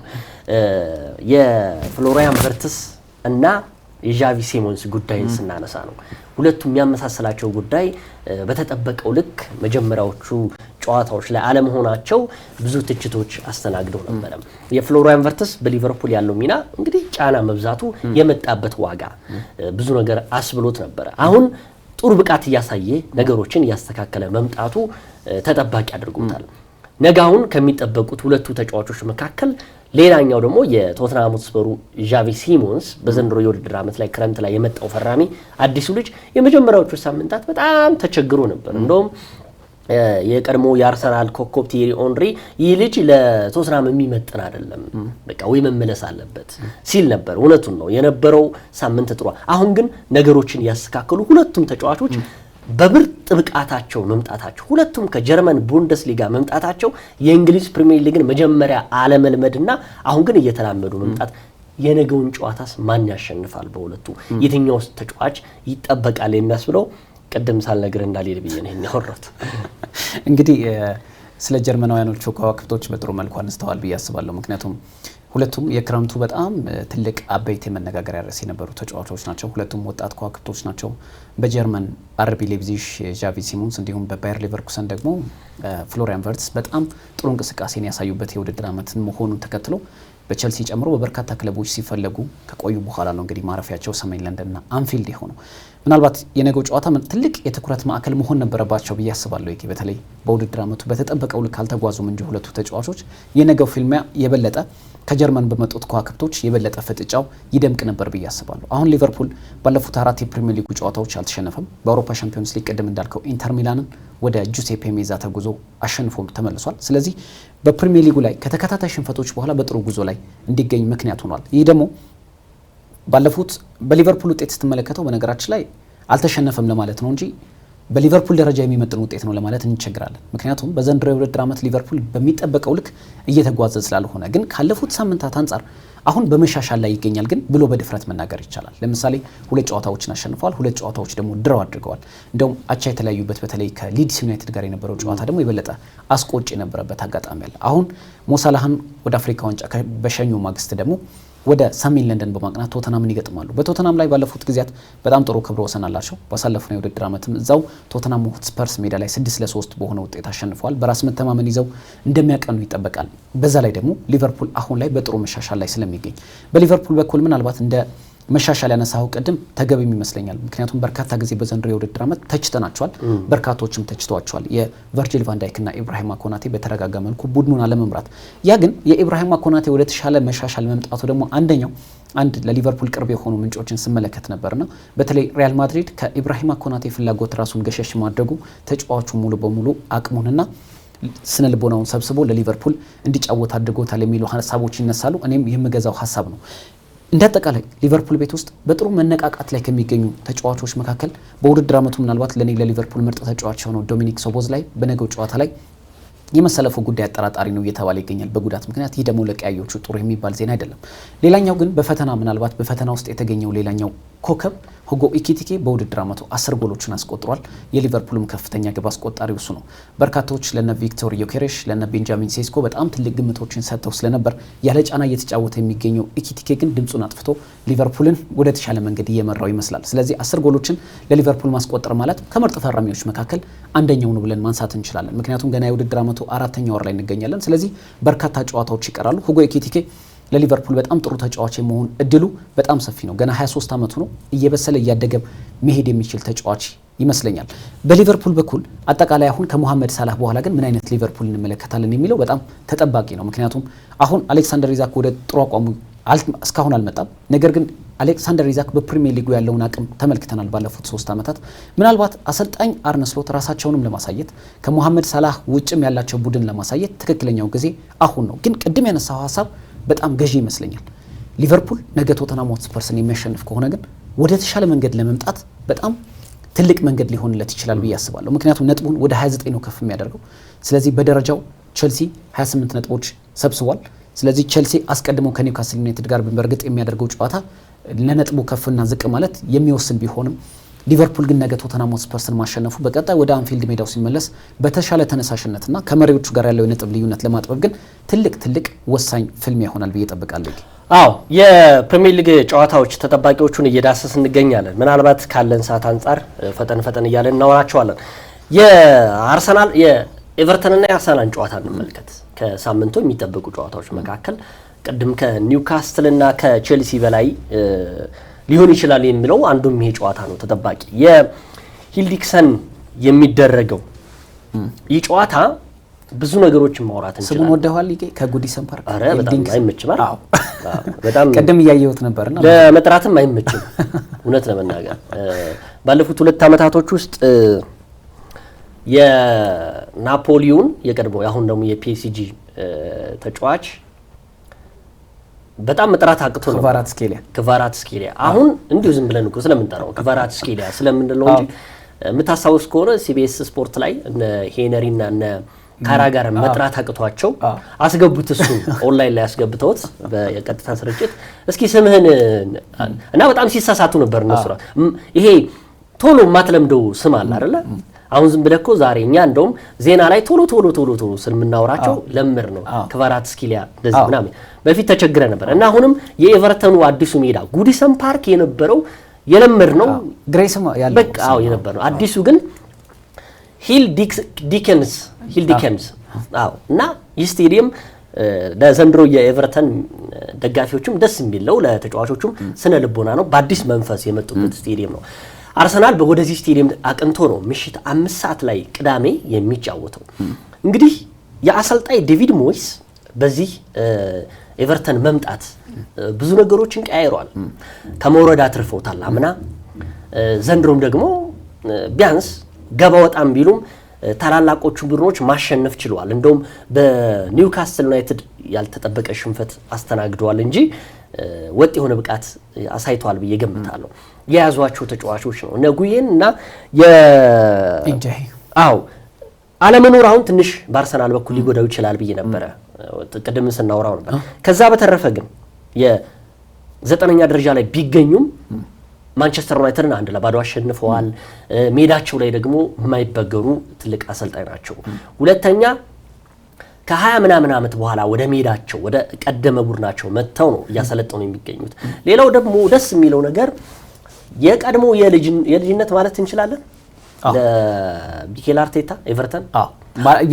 [SPEAKER 1] የፍሎሪያን ቨርትስ እና የዣቪ ሲሞንስ ጉዳይን ስናነሳ ነው። ሁለቱም የሚያመሳስላቸው ጉዳይ በተጠበቀው ልክ መጀመሪያዎቹ ጨዋታዎች ላይ አለመሆናቸው ብዙ ትችቶች አስተናግደው ነበር። የፍሎሪያን ቨርትስ በሊቨርፑል ያለው ሚና እንግዲህ ጫና መብዛቱ የመጣበት ዋጋ ብዙ ነገር አስብሎት ነበር። አሁን ጥሩ ብቃት እያሳየ ነገሮችን እያስተካከለ መምጣቱ ተጠባቂ አድርጎታል። ነጋውን ከሚጠበቁት 2 ተጫዋቾች መካከል ሌላኛው ደግሞ የቶተንሃም ስፐሩ ዣቪ ሲሞንስ በዘንድሮ የውድድር ዓመት ላይ ክረምት ላይ የመጣው ፈራሚ አዲሱ ልጅ የመጀመሪያዎቹ ሳምንታት በጣም ተቸግሮ ነበር። እንደውም የቀድሞ የአርሰናል ኮከብ ቲየሪ ኦንሪ ይህ ልጅ ለቶተንሃም የሚመጥን አይደለም፣ በቃ ወይ መመለስ አለበት ሲል ነበር። እውነቱን ነው የነበረው ሳምንት ጥሩ። አሁን ግን ነገሮችን ያስተካከሉ ሁለቱም ተጫዋቾች በብርጥ ብቃታቸው መምጣታቸው፣ ሁለቱም ከጀርመን ቡንደስሊጋ መምጣታቸው የእንግሊዝ ፕሪሚየር ሊግን መጀመሪያ አለመልመድና አሁን ግን እየተላመዱ መምጣት የነገውን ጨዋታስ ማን ያሸንፋል በሁለቱ የትኛው ተጫዋች ይጠበቃል የሚያስብለው ቀደም ሳልነግርህ እንዳልሄድ ብዬ ነው ያወራሁት።
[SPEAKER 2] እንግዲህ ስለ ጀርመናውያኖቹ ከዋክብቶች በጥሩ መልኩ አንስተዋል ብዬ አስባለሁ። ምክንያቱም ሁለቱም የክረምቱ በጣም ትልቅ አበይት የመነጋገሪያ ርዕስ የነበሩ ተጫዋቾች ናቸው። ሁለቱም ወጣት ከዋክብቶች ናቸው። በጀርመን አርቢ ሌፕዚግ ዣቪ ሲሞንስ እንዲሁም በባየር ሌቨርኩሰን ደግሞ ፍሎሪያን ቨርትስ በጣም ጥሩ እንቅስቃሴን ያሳዩበት የውድድር ዓመት መሆኑን ተከትሎ በቸልሲ ጨምሮ በበርካታ ክለቦች ሲፈለጉ ከቆዩ በኋላ ነው እንግዲህ ማረፊያቸው ሰሜን ለንደንና አንፊልድ የሆነው። ምናልባት የነገው ጨዋታ ትልቅ የትኩረት ማዕከል መሆን ነበረባቸው ብዬ አስባለሁ። በተለይ በውድድር ዓመቱ በተጠበቀው ልክ አልተጓዙም እንጂ 2 ተጫዋቾች የነገው ፊልሚያ የበለጠ ከጀርመን በመጡት ከዋክብቶች የበለጠ ፍጥጫው ይደምቅ ነበር ብዬ አስባለሁ። አሁን ሊቨርፑል ባለፉት 4 የፕሪሚየር ሊግ ጨዋታዎች አልተሸነፈም። በአውሮፓ ሻምፒዮንስ ሊግ ቀደም እንዳልከው ኢንተር ሚላንን ወደ ጁሴፔ ሜዛ ተጉዞ አሸንፎ ተመልሷል። ስለዚህ በፕሪሚየር ሊጉ ላይ ከተከታታይ ሽንፈቶች በኋላ በጥሩ ጉዞ ላይ እንዲገኝ ምክንያት ሆኗል። ይህ ደግሞ ባለፉት በሊቨርፑል ውጤት ስትመለከተው በነገራችን ላይ አልተሸነፈም ለማለት ነው እንጂ በሊቨርፑል ደረጃ የሚመጥን ውጤት ነው ለማለት እንቸግራለን። ምክንያቱም በዘንድሮ የውድድር ዓመት ሊቨርፑል በሚጠበቀው ልክ እየተጓዘ ስላልሆነ፣ ግን ካለፉት ሳምንታት አንጻር አሁን በመሻሻል ላይ ይገኛል ግን ብሎ በድፍረት መናገር ይቻላል። ለምሳሌ 2 ጨዋታዎችን አሸንፈዋል፣ 2 ጨዋታዎች ደግሞ ድራው አድርገዋል። እንደውም አቻ የተለያዩበት በተለይ ከሊድስ ዩናይትድ ጋር የነበረው ጨዋታ ደግሞ የበለጠ አስቆጭ የነበረበት አጋጣሚ አለ። አሁን ሞሳላህን ወደ አፍሪካ ዋንጫ በሸኙ ማግስት ደግሞ ወደ ሰሜን ለንደን በማቅናት ቶተናምን ይገጥማሉ። በቶተናም ላይ ባለፉት ጊዜያት በጣም ጥሩ ክብረ ወሰን አላቸው። ባሳለፉት የውድድር ዓመትም እዛው ቶተናም ሆትስፐርስ ሜዳ ላይ 6-3 በሆነ ውጤት አሸንፈዋል። በራስ መተማመን ይዘው እንደሚያቀኑ ይጠበቃል። በዛ ላይ ደግሞ ሊቨርፑል አሁን ላይ በጥሩ መሻሻል ላይ ስለሚገኝ በሊቨርፑል በኩል ምናልባት እንደ መሻሻል ያነሳው ቅድም ተገቢም ይመስለኛል። ምክንያቱም በርካታ ጊዜ በዘንድሮ የውድድር ዓመት ተችተናቸዋል፣ በርካቶችም ተችተዋቸዋል። የቨርጂል ቫን ዳይክ እና ኢብራሂማ ኮናቴ በተረጋጋ መልኩ ቡድኑን አለመምራት። ያ ግን የኢብራሂማ ኮናቴ ወደ ተሻለ መሻሻል መምጣቱ ደግሞ አንድ ለሊቨርፑል ቅርብ የሆኑ ምንጮችን ስመለከት ነበርና በተለይ ሪያል ማድሪድ ከኢብራሂማ ኮናቴ ፍላጎት ራሱን ገሸሽ ማድረጉ ተጫዋቹ ሙሉ በሙሉ አቅሙንና ስነ ልቦናውን ሰብስቦ ለሊቨርፑል እንዲጫወት አድርጎታል የሚሉ ሀሳቦች ይነሳሉ። እኔም የምገዛው ሀሳብ ነው። እንደ አጠቃላይ ሊቨርፑል ቤት ውስጥ በጥሩ መነቃቃት ላይ ከሚገኙ ተጫዋቾች መካከል በውድድር ዓመቱ ምናልባት ለኔ ለሊቨርፑል ምርጥ ተጫዋች የሆነው ዶሚኒክ ሶቦዝ ላይ በነገው ጨዋታ ላይ የመሰለፉ ጉዳይ አጠራጣሪ ነው እየተባለ ይገኛል በጉዳት ምክንያት። ይህ ደግሞ ለቀያዮቹ ጥሩ የሚባል ዜና አይደለም። ሌላኛው ግን ምናልባት በፈተና ውስጥ የተገኘው ሌላኛው ኮከብ ሁጎ ኢኪቲኬ በውድድር ዓመቱ 10 ጎሎችን አስቆጥሯል። የሊቨርፑልም ከፍተኛ ግብ አስቆጣሪው እሱ ነው። በርካታዎች ለነ ቪክቶር ዮኬሬሽ ለነ ቤንጃሚን ሴስኮ በጣም ትልቅ ግምቶችን ሰጥተው ስለነበር ያለ ጫና እየተጫወተ የሚገኘው ኢኪቲኬ ግን ድምጹን አጥፍቶ ሊቨርፑልን ወደ ተሻለ መንገድ እየመራው ይመስላል። ስለዚህ 10 ጎሎችን ለሊቨርፑል ማስቆጠር ማለት ከምርጥ ፈራሚዎች መካከል አንደኛው ነው ብለን ማንሳት እንችላለን። ምክንያቱም ገና የውድድር ዓመቱ 4ኛ ወር ላይ እንገኛለን። ስለዚህ በርካታ ጨዋታዎች ይቀራሉ። ሁጎ ኢኪቲኬ ለሊቨርፑል በጣም ጥሩ ተጫዋች የመሆን እድሉ በጣም ሰፊ ነው። ገና 23 ዓመቱ ነው። እየበሰለ እያደገ መሄድ የሚችል ተጫዋች ይመስለኛል። በሊቨርፑል በኩል አጠቃላይ አሁን ከሞሐመድ ሳላህ በኋላ ግን ምን አይነት ሊቨርፑል እንመለከታለን የሚለው በጣም ተጠባቂ ነው። ምክንያቱም አሁን አሌክሳንደር ኢዛክ ወደ ጥሩ አቋሙ እስካሁን አልመጣም። ነገር ግን አሌክሳንደር ኢዛክ በፕሪሚየር ሊጉ ያለውን አቅም ተመልክተናል ባለፉት 3 ዓመታት። ምናልባት አሰልጣኝ አርነ ስሎት ራሳቸውንም ለማሳየት ከሞሐመድ ሳላህ ውጭም ያላቸው ቡድን ለማሳየት ትክክለኛው ጊዜ አሁን ነው። ግን ቅድም ያነሳው ሀሳብ በጣም ገዢ ይመስለኛል። ሊቨርፑል ነገ ቶተንሃም ሆትስፐርስን የሚያሸንፍ ከሆነ ግን ወደ ተሻለ መንገድ ለመምጣት በጣም ትልቅ መንገድ ሊሆንለት ይችላል ብዬ አስባለሁ። ምክንያቱም ነጥቡን ወደ 29 ነው ከፍ የሚያደርገው። ስለዚህ በደረጃው ቼልሲ 28 ነጥቦች ሰብስቧል። ስለዚህ ቼልሲ አስቀድሞ ከኒውካስል ዩናይትድ ጋር በእርግጥ የሚያደርገው ጨዋታ ለነጥቡ ከፍና ዝቅ ማለት የሚወስን ቢሆንም ሊቨርፑል ግን ነገ ቶተንሃም ሆትስፐርስን ማሸነፉ በቀጣይ ወደ አንፊልድ ሜዳው ሲመለስ በተሻለ ተነሳሽነትና ከመሪዎቹ ጋር ያለው የነጥብ ልዩነት ለማጥበብ ግን ትልቅ ወሳኝ ፍልሚያ ይሆናል ብዬ እጠብቃለሁ።
[SPEAKER 1] አዎ የፕሪሚየር ሊግ ጨዋታዎች ተጠባቂዎቹን እየዳሰስ እንገኛለን። ምናልባት ካለን ሰዓት አንጻር ፈጠን እያለን እናወራቸዋለን። የአርሰናል የኤቨርተንና የአርሰናል ጨዋታ እንመልከት። ከሳምንቱ የሚጠበቁ ጨዋታዎች መካከል ቅድም ከኒውካስትልና ከቼልሲ በላይ ሊሆን ይችላል የሚለው አንዱም ይሄ ጨዋታ ነው ተጠባቂ። የሂልዲክሰን የሚደረገው ይህ ጨዋታ ብዙ ነገሮችን ማውራት እንችላለን።
[SPEAKER 2] ስሙን ወደኋል ከጉዲሰን ፓርክ
[SPEAKER 1] በጣም አይመችም። በጣም
[SPEAKER 2] ቀደም እያየሁት ነበርና
[SPEAKER 1] ለመጥራትም አይመችም እውነት ለመናገር ባለፉት 2 ዓመታቶች ውስጥ የናፖሊዮን የቀድሞ አሁን ደግሞ የፒኤስጂ ተጫዋች በጣም መጥራት አቅቶ ነው ክቫራትስኬሊያ አሁን እንዲሁ ዝም ብለን እኮ ስለምንጠራው ክቫራትስኬሊያ ስለምንለው እንጂ የምታስታውስ ከሆነ ሲቢኤስ ስፖርት ላይ እነ ሄነሪና እነ ካራጋር መጥራት አቅቷቸው አስገቡት። እሱ ኦንላይን ላይ አስገብተውት በቀጥታ ስርጭት እስኪ ስምህን እና በጣም ሲሳሳቱ ነበር እነሱ። ይሄ ቶሎ ማትለምደው ስም አለ አይደለ? አሁን ዝም ብለህ እኮ ዛሬ እኛ እንደውም ዜና ላይ ቶሎ ስለምናወራቸው ለምር ነው ክቫራትስኬሊያ እንደዚህ ምናምን በፊት ተቸግረ ነበር እና አሁንም የኤቨርተኑ አዲሱ ሜዳ ጉዲሰን ፓርክ የነበረው የለምር ነው
[SPEAKER 2] ግሬስማ ያለው
[SPEAKER 1] በቃ የነበረው አዲሱ ግን ሂልዲከንስ እና ይህ ስቴዲየም ለዘንድሮ የኤቨርተን ደጋፊዎችም ደስ የሚለው ለተጫዋቾቹም ስነ ልቦና ነው። በአዲስ መንፈስ የመጡበት ስቴዲየም ነው። አርሰናል ወደዚህ ስቴዲየም አቅንቶ ነው ምሽት 5 ሰዓት ላይ ቅዳሜ የሚጫወተው። እንግዲህ የአሰልጣኝ ዴቪድ ሞይስ በዚህ ኤቨርተን መምጣት ብዙ ነገሮችን ቀያይሯል። ከመውረድ አትርፈውታል አምና። ዘንድሮም ደግሞ ቢያንስ ገባ ወጣም ቢሉም ታላላቆቹ ቡድኖች ማሸነፍ ችለዋል። እንደውም በኒውካስትል ዩናይትድ ያልተጠበቀ ሽንፈት አስተናግደዋል እንጂ ወጥ የሆነ ብቃት አሳይተዋል ብዬ ገምታለሁ። የያዟቸው ተጫዋቾች ነው እነ ጉዬን እና
[SPEAKER 2] ኢንጃይ
[SPEAKER 1] አለመኖር አሁን ትንሽ በአርሰናል በኩል ሊጎዳው ይችላል ብዬ ነበረ ቅድም ስናወራው ነበር። ከዛ በተረፈ ግን የ9ኛ ደረጃ ላይ ቢገኙም ማንቸስተር ዩናይትድን 1-0 አሸንፈዋል። ሜዳቸው ላይ ደግሞ የማይበገሩ ትልቅ አሰልጣኝ ናቸው። ሁለተኛ ከ20 ምናምን ዓመት በኋላ ወደ ሜዳቸው ወደ ቀደመ ቡድናቸው መጥተው ነው እያሰለጠኑ የሚገኙት። ሌላው ደግሞ ደስ የሚለው ነገር የቀድሞ የልጅነት ማለት እንችላለን ለሚኬል አርቴታ ኤቨርተን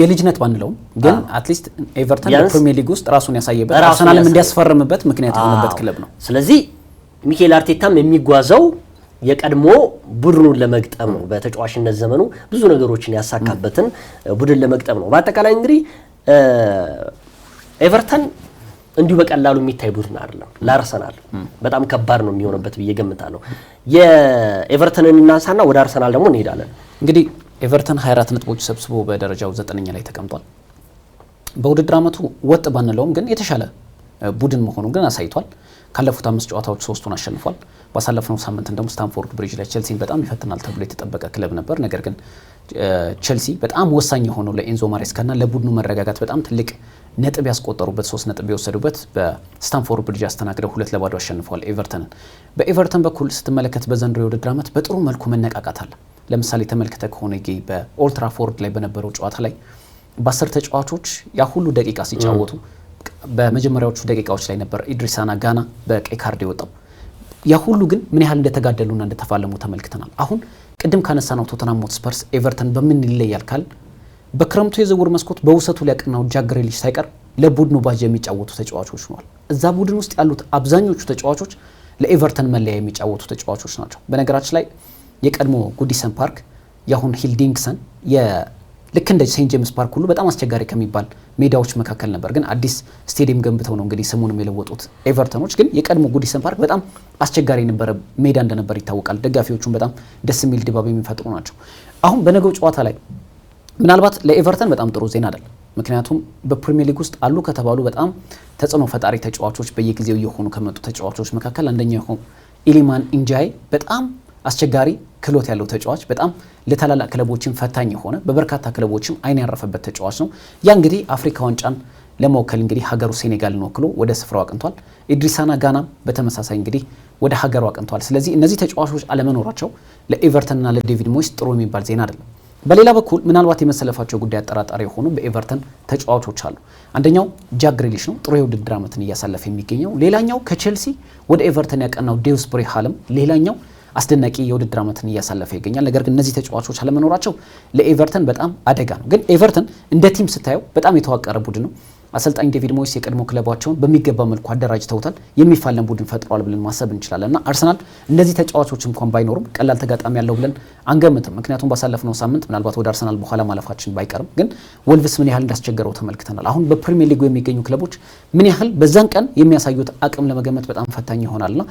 [SPEAKER 2] የልጅነት ባንለውም ግን አትሊስት ኤቨርተን በፕሪሚየር ሊግ ውስጥ ራሱን ያሳየበት አርሰናልም እንዲያስፈርምበት ምክንያት የሆነበት ክለብ ነው።
[SPEAKER 1] ስለዚህ ሚኬል አርቴታም የሚጓዘው የቀድሞ ቡድኑን ለመግጠም ነው። በተጫዋችነት ዘመኑ ብዙ ነገሮችን ያሳካበትን ቡድን ለመግጠም ነው። በአጠቃላይ እንግዲህ ኤቨርተን እንዲሁ በቀላሉ የሚታይ ቡድን አይደለም። ለአርሰናል በጣም ከባድ ነው የሚሆንበት ብዬ ገምታለሁ። የኤቨርተንን እናንሳና ወደ አርሰናል ደግሞ እንሄዳለን።
[SPEAKER 2] እንግዲህ ኤቨርተን 24 ነጥቦች ሰብስቦ በደረጃው 9ኛ ላይ ተቀምጧል። በውድድር ዓመቱ ወጥ ባንለውም ግን የተሻለ ቡድን መሆኑን ግን አሳይቷል። ካለፉት 5 ጨዋታዎች 3ቱን አሸንፏል። ባሳለፍነው ሳምንት እንደውም ስታንፎርድ ብሪጅ ላይ ቼልሲን በጣም ይፈትናል ተብሎ የተጠበቀ ክለብ ነበር። ነገር ግን ቼልሲ በጣም ወሳኝ የሆነው ለኤንዞ ማሬስካና ለቡድኑ መረጋጋት በጣም ትልቅ ነጥብ ያስቆጠሩበት 3 ነጥብ የወሰዱበት በስታንፎርድ ብሪጅ አስተናግደው 2-0 አሸንፈዋል ኤቨርተንን። በኤቨርተን በኩል ስትመለከት በዘንድሮ የውድድር ዓመት በጥሩ መልኩ መነቃቃት አለ። ለምሳሌ ተመልክተ ከሆነ በኦልድ ትራፎርድ ላይ በነበረው ጨዋታ ላይ በ10 ተጫዋቾች ያ ሁሉ ደቂቃ ሲጫወቱ በመጀመሪያዎቹ ደቂቃዎች ላይ ነበር ኢድሪሳና ጋና በቀይ ካርድ የወጣው። ያ ሁሉ ግን ምን ያህል እንደተጋደሉና እንደተፋለሙ ተመልክተናል። አሁን ቅድም ካነሳነው ቶተንሃም ሆትስፐርስ ኤቨርተን በምን ይለያል ካል በክረምቱ የዝውውር መስኮት በውሰቱ ሊያቀናው ጃክ ግሪሊሽ ሳይቀር ለቡድኑ ባጅ የሚጫወቱ ተጫዋቾች ሆነዋል። እዛ ቡድን ውስጥ ያሉት አብዛኞቹ ተጫዋቾች ለኤቨርተን መለያ የሚጫወቱ ተጫዋቾች ናቸው። በነገራችን ላይ የቀድሞ ጉዲሰን ፓርክ ያሁን ሂልዲንግሰን ልክ እንደ ሴንት ጄምስ ፓርክ ሁሉ በጣም አስቸጋሪ ከሚባል ሜዳዎች መካከል ነበር። ግን አዲስ ስቴዲየም ገንብተው ነው እንግዲህ ስሙንም የለወጡት ኤቨርተኖች። ግን የቀድሞ ጉዲሰን ፓርክ በጣም አስቸጋሪ የነበረ ሜዳ እንደነበር ይታወቃል። ደጋፊዎቹም በጣም ደስ የሚል ድባብ የሚፈጥሩ ናቸው። አሁን በነገው ጨዋታ ላይ ምናልባት ለኤቨርተን በጣም ጥሩ ዜና አይደለም። ምክንያቱም በፕሪሚየር ሊግ ውስጥ አሉ ከተባሉ በጣም ተጽዕኖ ፈጣሪ ተጫዋቾች በየጊዜው እየሆኑ ከመጡ ተጫዋቾች መካከል አንደኛው የሆነው ኢሊማን ኢንጃይ በጣም አስቸጋሪ ክሎት ያለው ተጫዋች በጣም ለታላላቅ ክለቦችን ፈታኝ የሆነ በበርካታ ክለቦችም አይን ያረፈበት ተጫዋች ነው። ያ እንግዲህ አፍሪካ ዋንጫን ለመወከል እንግዲህ ሀገሩ ሴኔጋልን ወክሎ ወደ ስፍራው አቅንቷል። ኢድሪሳና ጋናም በተመሳሳይ እንግዲህ ወደ ሀገሩ አቅንቷል። ስለዚህ እነዚህ ተጫዋቾች አለመኖራቸው ለኤቨርተንና ለዴቪድ ሞይስ ጥሩ የሚባል ዜና አይደለም። በሌላ በኩል ምናልባት የመሰለፋቸው ጉዳይ አጠራጣሪ የሆኑ በኤቨርተን ተጫዋቾች አሉ። አንደኛው ጃክ ግሪሊሽ ነው፣ ጥሩ የውድድር ዓመትን እያሳለፈ የሚገኘው። ሌላኛው ከቼልሲ ወደ ኤቨርተን ያቀናው ዴውስቡሪ ሃልም ሌላኛው አስደናቂ የውድድር ዓመትን እያሳለፈ ይገኛል። ነገር ግን እነዚህ ተጫዋቾች አለመኖራቸው ለኤቨርተን በጣም አደጋ ነው። ግን ኤቨርተን እንደ ቲም ስታየው በጣም የተዋቀረ ቡድን ነው። አሰልጣኝ ዴቪድ ሞይስ የቀድሞ ክለባቸውን በሚገባ መልኩ አደራጅተውታል። የሚፋለም ቡድን ፈጥሯል ብለን ማሰብ እንችላለን እና አርሰናል እነዚህ ተጫዋቾች እንኳን ባይኖሩም ቀላል ተጋጣሚ ያለው ብለን አንገምትም። ምክንያቱም ባሳለፍነው ሳምንት ምናልባት ወደ አርሰናል በኋላ ማለፋችን ባይቀርም ግን ወልቭስ ምን ያህል እንዳስቸገረው ተመልክተናል። አሁን በፕሪሚየር ሊጉ የሚገኙ ክለቦች ምን ያህል በዛን ቀን የሚያሳዩት አቅም ለመገመት በጣም ፈታኝ ይሆናልና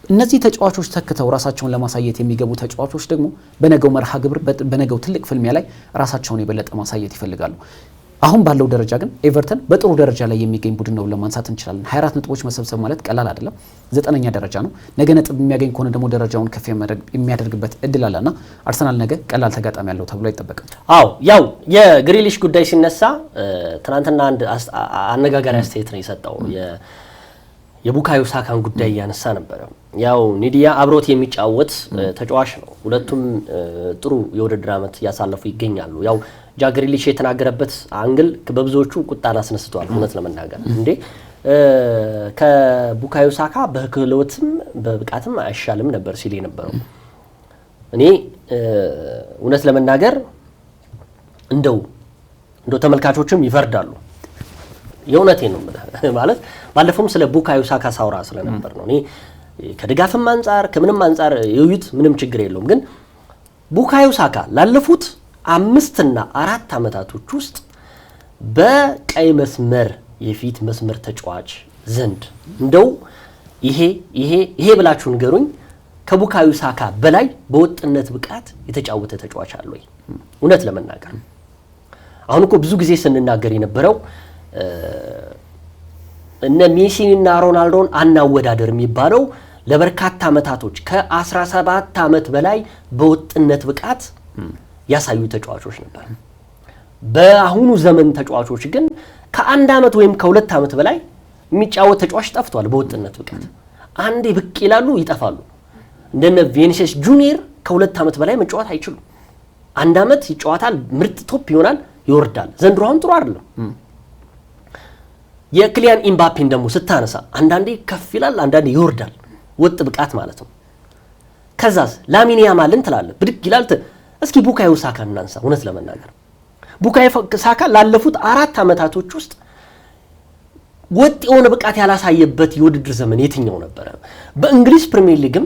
[SPEAKER 2] እነዚህ ተጫዋቾች ተክተው ራሳቸውን ለማሳየት የሚገቡ ተጫዋቾች ደግሞ በነገው መርሃ ግብር በነገው ትልቅ ፍልሚያ ላይ ራሳቸውን የበለጠ ማሳየት ይፈልጋሉ። አሁን ባለው ደረጃ ግን ኤቨርተን በጥሩ ደረጃ ላይ የሚገኝ ቡድን ነው ለማንሳት እንችላለን። 24 ነጥቦች መሰብሰብ ማለት ቀላል አይደለም። 9ኛ ደረጃ ነው። ነገ ነጥብ የሚያገኝ ከሆነ ደግሞ ደረጃውን ከፍ የሚያደርግበት እድል አለና አርሰናል ነገ ቀላል ተጋጣሚ ያለው ተብሎ አይጠበቅም።
[SPEAKER 1] አዎ ያው የግሪሊሽ ጉዳይ ሲነሳ ትናንትና አንድ አነጋጋሪ አስተያየት ነው የሰጠው። የቡካዮ ሳካን ጉዳይ ያነሳ ነበር። ያው ኒዲያ አብሮት የሚጫወት ተጫዋች ነው። ሁለቱም ጥሩ የውድድር ዓመት ያሳለፉ ይገኛሉ። ያው ጃክ ግሪሊሽ የተናገረበት አንግል በብዙዎቹ ቁጣን አስነስቷል። እውነት ለመናገር እንዴ ከቡካዮ ሳካ በክህሎትም በብቃትም አይሻልም ነበር ሲል የነበረው። እኔ እውነት ለመናገር እንደው ተመልካቾችም ይፈርዳሉ። የእውነቴ ነው ማለት ባለፈውም ስለ ቡካዮ ሳካ ሳውራ ስለነበር ነው። እኔ ከድጋፍም አንጻር ከምንም አንጻር ይዩት ምንም ችግር የለውም። ግን ቡካዮ ሳካ ላለፉት 5 እና 4 ዓመታቶች ውስጥ በቀይ መስመር የፊት መስመር ተጫዋች ዘንድ እንደው ይሄ ብላችሁ ንገሩኝ ከቡካዮ ሳካ በላይ በወጥነት ብቃት የተጫወተ ተጫዋች አለ ወይ? እውነት ለመናገር አሁን እኮ ብዙ ጊዜ ስንናገር የነበረው እነ ሜሲና ሮናልዶን አናወዳደር የሚባለው ለበርካታ ዓመታቶች ከ17 ዓመት በላይ በወጥነት ብቃት ያሳዩ ተጫዋቾች ነበር። በአሁኑ ዘመን ተጫዋቾች ግን ከአንድ ዓመት ወይም ከሁለት ዓመት በላይ የሚጫወት ተጫዋች ጠፍቷል። በወጥነት ብቃት አንዴ ብቅ ይላሉ ይጠፋሉ። እንደነ ቪኒሲየስ ጁኒየር ከሁለት ዓመት በላይ መጫወት አይችሉም። አንድ ዓመት ይጫወታል፣ ምርጥ ቶፕ ይሆናል፣ ይወርዳል። ዘንድሮ አሁን ጥሩ አይደለም። የክሊያን ኢምባፔን ደግሞ ስታነሳ አንዳንዴ ከፍ ይላል፣ አንዳንዴ ይወርዳል። ወጥ ብቃት ማለት ነው። ከዛስ ላሚን ያማልን ትላለህ፣ ብድግ ይላል። እስኪ ቡካዮ ሳካን እናንሳ። እውነት ለመናገር ቡካዮ ሳካ ላለፉት 4 ዓመታቶች ውስጥ ወጥ የሆነ ብቃት ያላሳየበት የውድድር ዘመን የትኛው ነበረ? በእንግሊዝ ፕሪሚየር ሊግም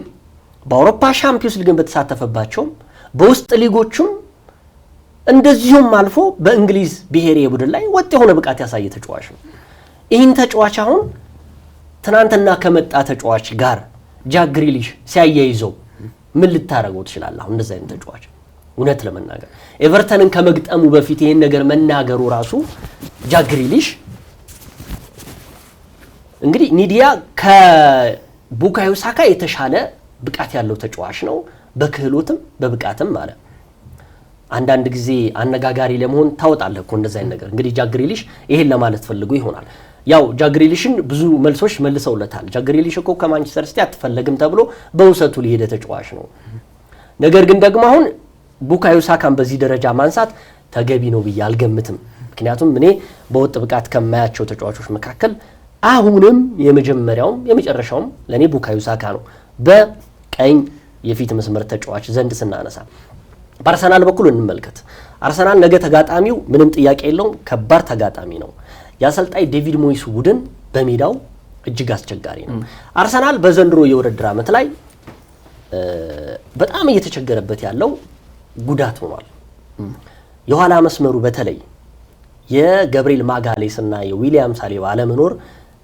[SPEAKER 1] በአውሮፓ ሻምፒዮንስ ሊግም በተሳተፈባቸውም በውስጥ ሊጎቹም እንደዚሁም አልፎ በእንግሊዝ ብሔራዊ ቡድን ላይ ወጥ የሆነ ብቃት ያሳየ ተጫዋች ነው። ይህን ተጫዋች አሁን ትናንትና ከመጣ ተጫዋች ጋር ጃክ ግሪሊሽ ሲያያይዘው ምን ልታረገው ትችላለህ? አሁን እንደዛ አይነት ተጫዋች እውነት ለመናገር ኤቨርተንን ከመግጠሙ በፊት ይሄን ነገር መናገሩ ራሱ ጃክ ግሪሊሽ እንግዲህ ኒዲያ ከቡካዮ ሳካ የተሻለ ብቃት ያለው ተጫዋች ነው፣ በክህሎትም በብቃትም ማለት አንዳንድ ጊዜ አነጋጋሪ ለመሆን ታወጣለህ እኮ እንደዛ አይነት ነገር። እንግዲህ ጃክ ግሪሊሽ ይሄን ለማለት ፈልጎ ይሆናል። ያው ጃክ ግሪሊሽን ብዙ መልሶች መልሰውለታል። ጃክ ግሪሊሽ እኮ ከማንቸስተር ሲቲ አትፈለግም ተብሎ በውሰቱ ሊሄደ ተጫዋች ነው። ነገር ግን ደግሞ አሁን ቡካዮ ሳካን በዚህ ደረጃ ማንሳት ተገቢ ነው ብዬ አልገምትም። ምክንያቱም እኔ በወጥ ብቃት ከማያቸው ተጫዋቾች መካከል አሁንም የመጀመሪያውም የመጨረሻውም ለኔ ቡካዮ ሳካ ነው፣ በቀኝ የፊት መስመር ተጫዋች ዘንድ ስናነሳ። በአርሰናል በኩል እንመልከት። አርሰናል ነገ ተጋጣሚው ምንም ጥያቄ የለውም ከባድ ተጋጣሚ ነው። የአሰልጣኝ ዴቪድ ሞይስ ቡድን በሜዳው እጅግ አስቸጋሪ ነው። አርሰናል በዘንድሮ የውድድር ዓመት ላይ በጣም እየተቸገረበት ያለው ጉዳት ሆኗል። የኋላ መስመሩ በተለይ የገብርኤል ማጋሌስ እና የዊሊያም ሳሊባ አለመኖር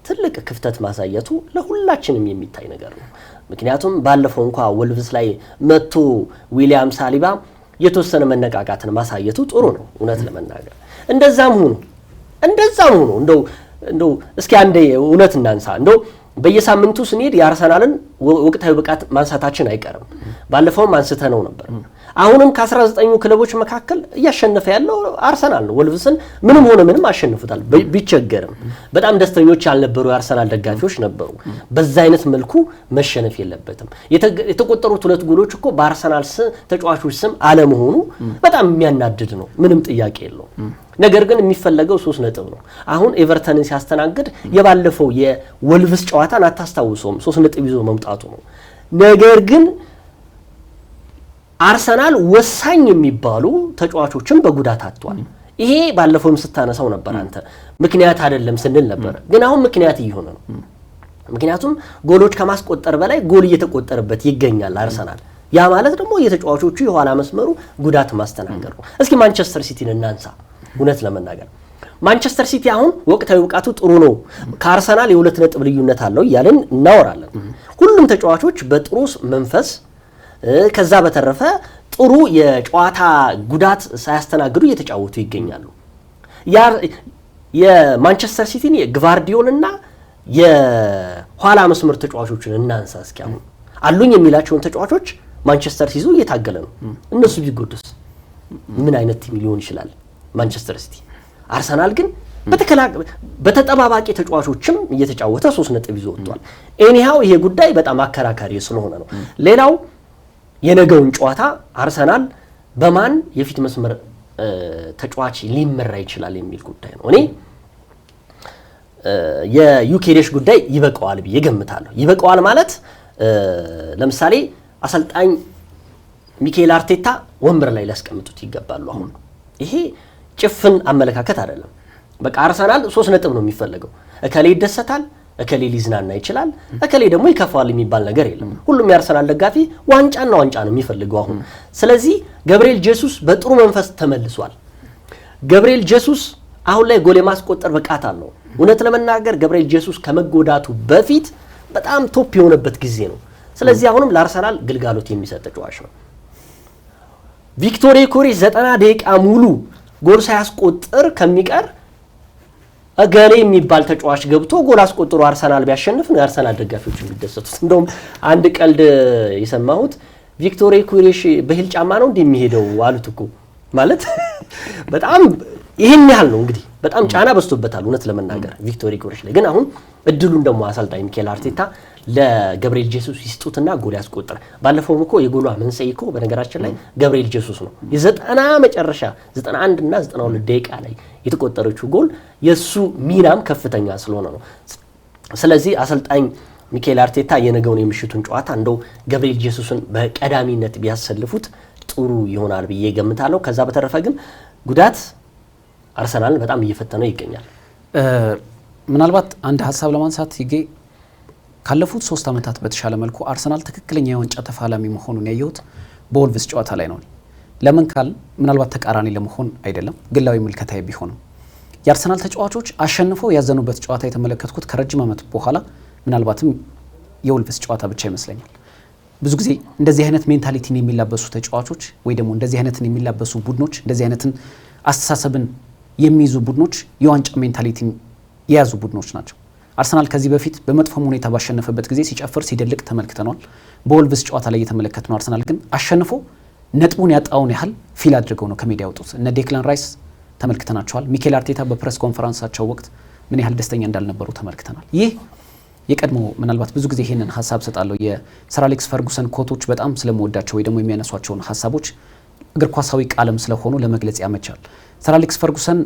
[SPEAKER 1] ትልቅ ክፍተት ማሳየቱ ለሁላችንም የሚታይ ነገር ነው። ምክንያቱም ባለፈው እንኳን ወልቭስ ላይ መጥቶ ዊሊያም ሳሊባ የተወሰነ መነቃቃትን ማሳየቱ ጥሩ ነው እውነት ለመናገር። እንደዛም ሆኖ እንደው እስኪ አንዴ እውነት እናንሳ። እንደው በየሳምንቱ ስንሄድ የአርሰናልን ወቅታዊ ብቃት ማንሳታችን አይቀርም። ባለፈውም አንስተነው ነበር። አሁንም ከ19ኙ ክለቦች መካከል እያሸነፈ ያለው አርሰናል ነው። ወልቭስን ምንም ሆነ ምንም አሸንፉታል ቢቸገርም። በጣም ደስተኞች ያልነበሩ የአርሰናል ደጋፊዎች ነበሩ። በዛ አይነት መልኩ መሸነፍ የለበትም። የተቆጠሩት 2 ጎሎች እኮ በአርሰናል ተጫዋቾች ስም አለመሆኑ በጣም የሚያናድድ ነው። ምንም ጥያቄ የለውም። ነገር ግን የሚፈለገው 3 ነጥብ ነው። አሁን ኤቨርተንን ሲያስተናግድ የባለፈው የወልቭስ ጨዋታን አታስታውሰውም? 3 ነጥብ ይዞ መምጣቱ ነው። ነገር ግን አርሰናል ወሳኝ የሚባሉ ተጫዋቾችን በጉዳት አጥቷል። ይሄ ባለፈውም ስታነሳው ነበር አንተ ምክንያት አይደለም ስንል ነበር። ግን አሁን ምክንያት እየሆነ ነው። ምክንያቱም ጎሎች ከማስቆጠር በላይ ጎል እየተቆጠረበት ይገኛል አርሰናል። ያ ማለት ደግሞ የተጫዋቾቹ የኋላ መስመሩ ጉዳት ማስተናገድ ነው። እስኪ ማንቸስተር ሲቲን እናንሳ። እውነት ለመናገር ማንቸስተር ሲቲ አሁን ወቅታዊ ብቃቱ ጥሩ ነው፣ ከአርሰናል የ2 ነጥብ ልዩነት አለው እያልን እናወራለን። ሁሉም ተጫዋቾች በጥሩ መንፈስ ከዛ በተረፈ ጥሩ የጨዋታ ጉዳት ሳያስተናግዱ እየተጫወቱ ይገኛሉ። የማንቸስተር ሲቲን የግቫርዲዮልና የኋላ መስመር ተጫዋቾችን እናንሳ እስኪ። አሁን አሉኝ የሚላቸውን ተጫዋቾች ማንቸስተር ሲይዙ እየታገለ ነው። እነሱ ቢጎዱስ ምን አይነት ቲም ሊሆን ይችላል ማንቸስተር ሲቲ? አርሰናል ግን በተጠባባቂ ተጫዋቾችም እየተጫወተ 3 ነጥብ ይዞ ወጥቷል። ኤኒሃው ይሄ ጉዳይ በጣም አከራካሪ ስለሆነ ነው። ሌላው የነገውን ጨዋታ አርሰናል በማን የፊት መስመር ተጫዋች ሊመራ ይችላል የሚል ጉዳይ ነው። እኔ የዩኬሬሽ ጉዳይ ይበቃዋል ብዬ ገምታለሁ። ይበቃዋል ማለት ለምሳሌ አሰልጣኝ ሚኬል አርቴታ ወንበር ላይ ሊያስቀምጡት ይገባሉ። አሁን ይሄ ጭፍን አመለካከት አይደለም። በቃ አርሰናል 3 ነጥብ ነው የሚፈልገው። እከሌ ይደሰታል፣ እከሌ ሊዝናና ይችላል፣ እከሌ ደግሞ ይከፋል የሚባል ነገር የለም። ሁሉም የአርሰናል ደጋፊ ዋንጫና ዋንጫ ነው የሚፈልገው አሁን። ስለዚህ ገብርኤል ጄሱስ በጥሩ መንፈስ ተመልሷል። ገብርኤል ጄሱስ አሁን ላይ ጎል የማስቆጠር ብቃት አለው። እውነት ለመናገር ገብርኤል ጄሱስ ከመጎዳቱ በፊት በጣም ቶፕ የሆነበት ጊዜ ነው። ስለዚህ አሁንም ለአርሰናል ግልጋሎት የሚሰጥ ተጫዋች ነው። ቪክቶር ዮኬሬሽ 90 ደቂቃ ሙሉ ጎል ሳያስቆጥር ከሚቀር እገሌ የሚባል ተጫዋች ገብቶ ጎል አስቆጥሮ አርሰናል ቢያሸንፍ ነው የአርሰናል ደጋፊዎች የሚደሰቱት። እንደውም አንድ ቀልድ የሰማሁት ቪክቶር ዮኬሬሽ በሂል ጫማ ነው እንደሚሄደው አሉት እኮ ማለት በጣም ይሄን ያህል ነው እንግዲህ በጣም ጫና በዝቶበታል እውነት ለመናገር ቪክቶር ዮኬሬሽ ላይ። ግን አሁን እድሉን ደግሞ አሰልጣኝ ሚኬል አርቴታ ለገብርኤል ጄሱስ ይስጡትና ጎል ያስቆጥር። ባለፈው እኮ የጎሏ መንስኤ እኮ በነገራችን ላይ ገብርኤል ጄሱስ ነው። መጨረሻ 91 እና 92 ደቂቃ ላይ የተቆጠረችው ጎል የሱ ሚናም ከፍተኛ ስለሆነ ነው። ስለዚህ አሰልጣኝ ሚኬል አርቴታ የነገውን የምሽቱን ጨዋታ እንደው ገብርኤል ጄሱስን በቀዳሚነት ቢያሰልፉት ጥሩ ይሆናል ብዬ ገምታለሁ። ከዛ በተረፈ ግን ጉዳት አርሰናልን በጣም እየፈተነው ይገኛል።
[SPEAKER 2] ምናልባት አንድ ሀሳብ ለማንሳት ካለፉት 3 ዓመታት በተሻለ መልኩ አርሰናል ትክክለኛ የዋንጫ ተፋላሚ መሆኑን ያየሁት በወልቭስ ጨዋታ ላይ ነው። ለምን ካል ምናልባት ተቃራኒ ለመሆን አይደለም፣ ግላዊ ምልከታዬ ቢሆንም የአርሰናል ተጫዋቾች አሸንፈው ያዘኑበት ጨዋታ የተመለከትኩት ከረጅም ዓመት በኋላ ምናልባትም የወልቭስ ጨዋታ ብቻ ይመስለኛል። ብዙ ጊዜ እንደዚህ አይነት ሜንታሊቲን የሚላበሱ ተጫዋቾች ወይ ደግሞ እንደዚህ አይነትን የሚላበሱ ቡድኖች እንደዚህ አይነትን አስተሳሰብን የሚይዙ ቡድኖች የዋንጫ ሜንታሊቲን የያዙ ቡድኖች ናቸው። አርሰናል ከዚህ በፊት በመጥፎም ሁኔታ ባሸነፈበት ጊዜ ሲጨፍር ሲደልቅ ተመልክተናል። በወልቭስ ጨዋታ ላይ የተመለከትነው አርሰናል ግን አሸንፎ ነጥቡን ያጣውን ያህል ፊል አድርገው ነው ከሜዳ ያወጡት። እነ ዴክላን ራይስ ተመልክተናቸዋል። ሚኬል አርቴታ በፕሬስ ኮንፈረንሳቸው ወቅት ምን ያህል ደስተኛ እንዳልነበሩ ተመልክተናል። ይህ የቀድሞ ምናልባት ብዙ ጊዜ ይሄንን ሀሳብ ሰጣለሁ የሰር አሌክስ ፈርጉሰን ኮቶች በጣም ስለምወዳቸው ወይ ደግሞ የሚያነሷቸውን ሀሳቦች እግር ኳሳዊ ቃልም ስለሆኑ ለመግለጽ ያመቻል። ሰር አሌክስ ፈርጉሰን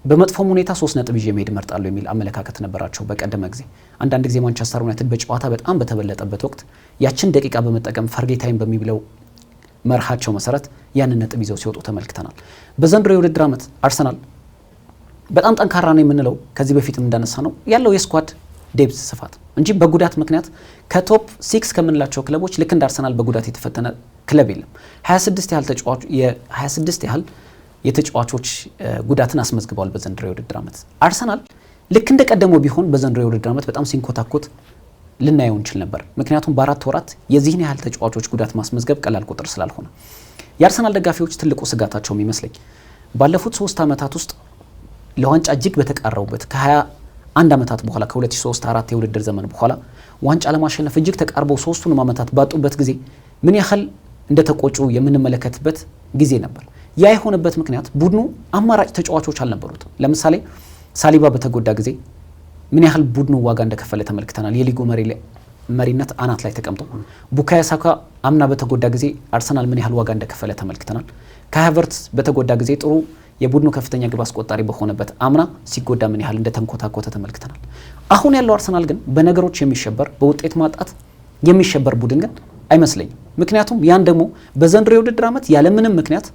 [SPEAKER 2] በመጥፎም ሁኔታ 3 ነጥብ ይዤ መሄድ እመርጣለሁ የሚል አመለካከት ነበራቸው በቀደመ ጊዜ። አንዳንድ ጊዜ ማንቸስተር ዩናይትድ በጨዋታ በጣም በተበለጠበት ወቅት ያችን ደቂቃ በመጠቀም ፈርጌታይም በሚብለው መርሃቸው መሰረት ያንን ነጥብ ይዘው ሲወጡ ተመልክተናል። በዘንድሮ የውድድር ዓመት አርሰናል በጣም ጠንካራ ነው የምንለው ከዚህ በፊትም እንዳነሳ ነው ያለው የስኳድ ዴፕዝ ስፋት እንጂ በጉዳት ምክንያት ከቶፕ 6 ከምንላቸው ክለቦች ልክ እንደ አርሰናል በጉዳት የተፈተነ ክለብ የለም። 26 ያህል የተጫዋቾች ጉዳትን አስመዝግበዋል በዘንድሮ የውድድር ዓመት። አርሰናል ልክ እንደ ቀደመው ቢሆን በዘንድሮ የውድድር ዓመት በጣም ሲንኮታኮት ልናየው እንችል ነበር። ምክንያቱም በ4 ወራት የዚህን ያህል ተጫዋቾች ጉዳት ማስመዝገብ ቀላል ቁጥር ስላልሆነ የአርሰናል ደጋፊዎች ትልቁ ስጋታቸው የሚመስለኝ ባለፉት 3 ዓመታት ውስጥ ለዋንጫ እጅግ በተቃረቡበት ከ21 ዓመታት በኋላ ከ2003-4 የውድድር ዘመን በኋላ ዋንጫ ለማሸነፍ እጅግ ተቃርበው 3ቱንም ዓመታት ባጡበት ጊዜ ምን ያህል እንደተቆጩ የምንመለከትበት ጊዜ ነበር። ያ የሆነበት ምክንያት ቡድኑ አማራጭ ተጫዋቾች አልነበሩትም። ለምሳሌ ሳሊባ በተጎዳ ጊዜ ምን ያህል ቡድኑ ዋጋ እንደከፈለ ተመልክተናል። የሊጉ መሪነት አናት ላይ ተቀምጦ ቡካዮ ሳካ አምና በተጎዳ ጊዜ አርሰናል ምን ያህል ዋጋ እንደከፈለ ተመልክተናል። ካይ ሃቨርትዝ በተጎዳ ጊዜ ጥሩ የቡድኑ ከፍተኛ ግብ አስቆጣሪ በሆነበት አምና ሲጎዳ ምን ያህል እንደተንኮታኮተ ተመልክተናል። አሁን ያለው አርሰናል ግን በነገሮች የሚሸበር በውጤት ማጣት የሚሸበር ቡድን ግን አይመስለኝም። ምክንያቱም ያን ደግሞ በዘንድሮ የውድድር ዓመት ያለምንም ምክንያት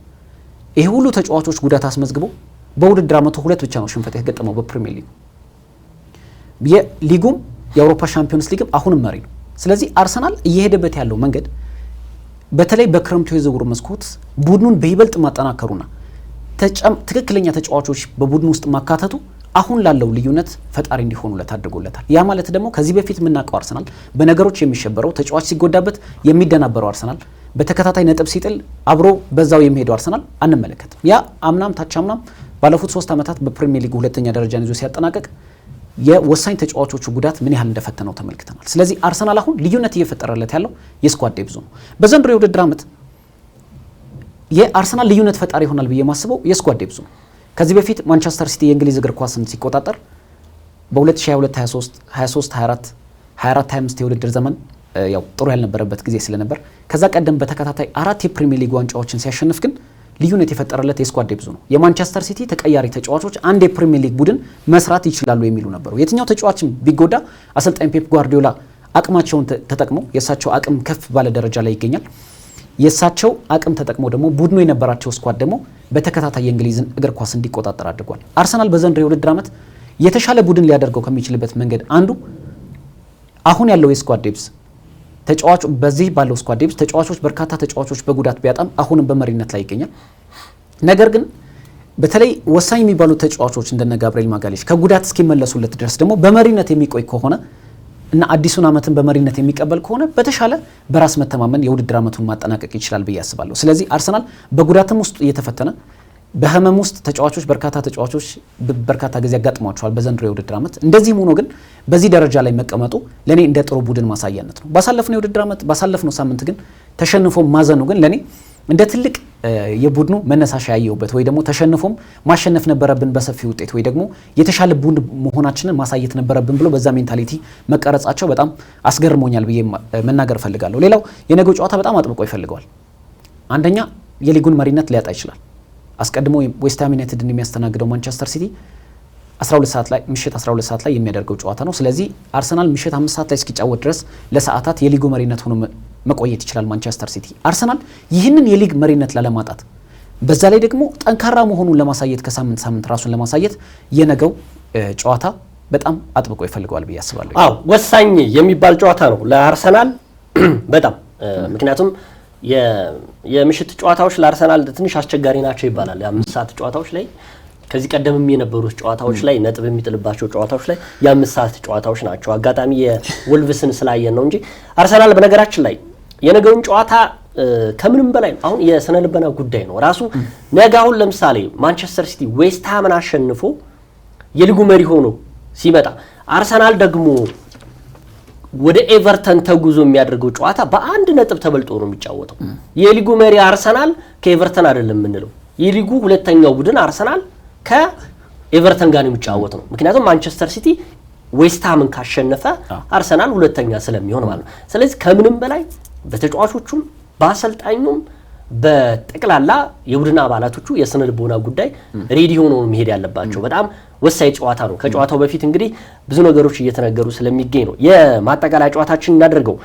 [SPEAKER 2] ይሄ ሁሉ ተጫዋቾች ጉዳት አስመዝግበው በውድድር ዓመቱ 2 ብቻ ነው ሽንፈት የገጠመው በፕሪሚየር ሊግ። የሊጉም የአውሮፓ ሻምፒዮንስ ሊግም አሁንም መሪ ነው። ስለዚህ አርሰናል እየሄደበት ያለው መንገድ በተለይ በክረምቱ የዝውውር መስኮት ቡድኑን በይበልጥ ማጠናከሩና ትክክለኛ ተጫዋቾች በቡድኑ ውስጥ ማካተቱ አሁን ላለው ልዩነት ፈጣሪ እንዲሆኑለት አድርጎለታል። ያ ማለት ደግሞ ከዚህ በፊት የምናውቀው አርሰናል በነገሮች የሚሸበረው ተጫዋች ሲጎዳበት የሚደናበረው አርሰናል በተከታታይ ነጥብ ሲጥል አብሮ በዛው የሚሄደው አርሰናል አንመለከትም። ያ አምናም ታቻምናም ባለፉት 3 ዓመታት በፕሪሚየር ሊግ 2ኛ ደረጃን ይዞ ሲያጠናቀቅ የወሳኝ ተጫዋቾቹ ጉዳት ምን ያህል እንደፈተነው ተመልክተናል። ስለዚህ አርሰናል አሁን ልዩነት እየፈጠረለት ያለው የስኳድ ዴፕዙ ነው። በዘንድሮ የውድድር ዓመት የአርሰናል ልዩነት ፈጣሪ ይሆናል ብዬ ማስበው የስኳድ ዴፕዙ ነው። ከዚህ በፊት ማንቸስተር ሲቲ የእንግሊዝ እግር ኳስን ሲቆጣጠር በ2022-23 23-24 የውድድር ዘመን ያው ጥሩ ያልነበረበት ጊዜ ስለነበር ከዛ ቀደም በተከታታይ 4 የፕሪሚየር ሊግ ዋንጫዎችን ሲያሸንፍ ግን ልዩነት የፈጠረለት የስኳድ ዴፕዙ ነው። የማንቸስተር ሲቲ ተቀያሪ ተጫዋቾች አንድ የፕሪሚየር ሊግ ቡድን መስራት ይችላሉ የሚሉ ነበሩ። የትኛው ተጫዋችም ቢጎዳ አሰልጣኝ ፔፕ ጓርዲዮላ አቅማቸውን ተጠቅመው የእሳቸው አቅም ከፍ ባለ ደረጃ ላይ ይገኛል። የእሳቸው አቅም ተጠቅመው ደግሞ ቡድኑ የነበራቸው ስኳድ ደግሞ በተከታታይ የእንግሊዝን እግር ኳስ እንዲቆጣጠር አድርጓል። አርሰናል በዘንድሮ የውድድር ዓመት የተሻለ ቡድን ሊያደርገው ከሚችልበት መንገድ አንዱ አሁን ያለው የስኳድ ዴፕዝ ተጫዋቹ በዚህ ባለው ስኳድ ዴፕዝ ተጫዋቾች በርካታ ተጫዋቾች በጉዳት ቢያጣም አሁንም በመሪነት ላይ ይገኛል። ነገር ግን በተለይ ወሳኝ የሚባሉ ተጫዋቾች እንደነ ጋብሪኤል ማጋሌሽ ከጉዳት እስኪመለሱለት ድረስ ደግሞ በመሪነት የሚቆይ ከሆነ እና አዲሱን ዓመትን በመሪነት የሚቀበል ከሆነ በተሻለ በራስ መተማመን የውድድር ዓመቱን ማጠናቀቅ ይችላል ብዬ አስባለሁ። ስለዚህ አርሰናል በጉዳትም ውስጥ እየተፈተነ በህመም ውስጥ በርካታ ተጫዋቾች በርካታ ጊዜ ያጋጥሟቸዋል በዘንድሮ የውድድር ዓመት። እንደዚህም ሆኖ ግን በዚህ ደረጃ ላይ መቀመጡ ለኔ እንደ ጥሩ ቡድን ማሳያነት ነው። ባሳለፍነው የውድድር ዓመት ባሳለፍነው ሳምንት ግን ተሸንፎ ማዘኑ ግን ለኔ እንደ ትልቅ የቡድኑ መነሳሻ ያየውበት ወይ ደግሞ ተሸንፎም ማሸነፍ ነበረብን በሰፊ ውጤት ወይ ደግሞ የተሻለ ቡድን መሆናችንን ማሳየት ነበረብን ብሎ በዛ ሜንታሊቲ መቀረጻቸው በጣም አስገርሞኛል ብዬ መናገር ፈልጋለሁ። ሌላው የነገው ጨዋታ በጣም አጥብቆ ይፈልገዋል። አንደኛ የሊጉን መሪነት ሊያጣ ይችላል። አስቀድሞ ዌስትሃም ዩናይትድን የሚያስተናግደው ማንቸስተር ሲቲ ምሽት 12 ሰዓት ላይ የሚያደርገው ጨዋታ ነው። ስለዚህ አርሰናል ምሽት 5 ሰዓት ላይ እስኪጫወት ድረስ ለሰዓታት የሊጉ መሪነት ሆኖ መቆየት ይችላል ማንቸስተር ሲቲ። አርሰናል ይህንን የሊግ መሪነት ላለማጣት በዛ ላይ ደግሞ ጠንካራ መሆኑን ለማሳየት ከሳምንት ሳምንት ራሱን ለማሳየት የነገው ጨዋታ በጣም አጥብቆ ይፈልገዋል ብዬ አስባለሁ።
[SPEAKER 1] አዎ ወሳኝ የሚባል ጨዋታ ነው ለአርሰናል በጣም ምክንያቱም የምሽት ጨዋታዎች ለአርሰናል ትንሽ አስቸጋሪ ናቸው ይባላል። የ5 ሰዓት ጨዋታዎች ላይ ከዚህ ቀደምም የነበሩት ጨዋታዎች ላይ ነጥብ የሚጥልባቸው ጨዋታዎች ላይ የ5 ሰዓት ጨዋታዎች ናቸው። አጋጣሚ የወልቭስን ስላየን ነው እንጂ አርሰናል በነገራችን ላይ የነገውን ጨዋታ ከምንም በላይ አሁን የስነ ልቦና ጉዳይ ነው ራሱ። ነገ አሁን ለምሳሌ ማንቸስተር ሲቲ ዌስትሃምን አሸንፎ የሊጉ መሪ ሆኖ ሲመጣ አርሰናል ደግሞ ወደ ኤቨርተን ተጉዞ የሚያደርገው ጨዋታ በአንድ ነጥብ ተበልጦ ነው የሚጫወተው። የሊጉ መሪ አርሰናል ከኤቨርተን አይደለም የምንለው፣ የሊጉ ሁለተኛው ቡድን አርሰናል ከኤቨርተን ጋር የሚጫወት ነው። ምክንያቱም ማንቸስተር ሲቲ ዌስትሃምን ካሸነፈ አርሰናል ሁለተኛ ስለሚሆን ማለት ነው። ስለዚህ ከምንም በላይ በተጫዋቾቹም በአሰልጣኙም በጠቅላላ የቡድን አባላቶቹ የስነ ልቦና ጉዳይ ሬዲ ሆኖ መሄድ ያለባቸው በጣም ወሳኝ ጨዋታ ነው። ከጨዋታው በፊት እንግዲህ ብዙ ነገሮች እየተነገሩ ስለሚገኝ ነው የማጠቃለያ ጨዋታችን እናደርገው።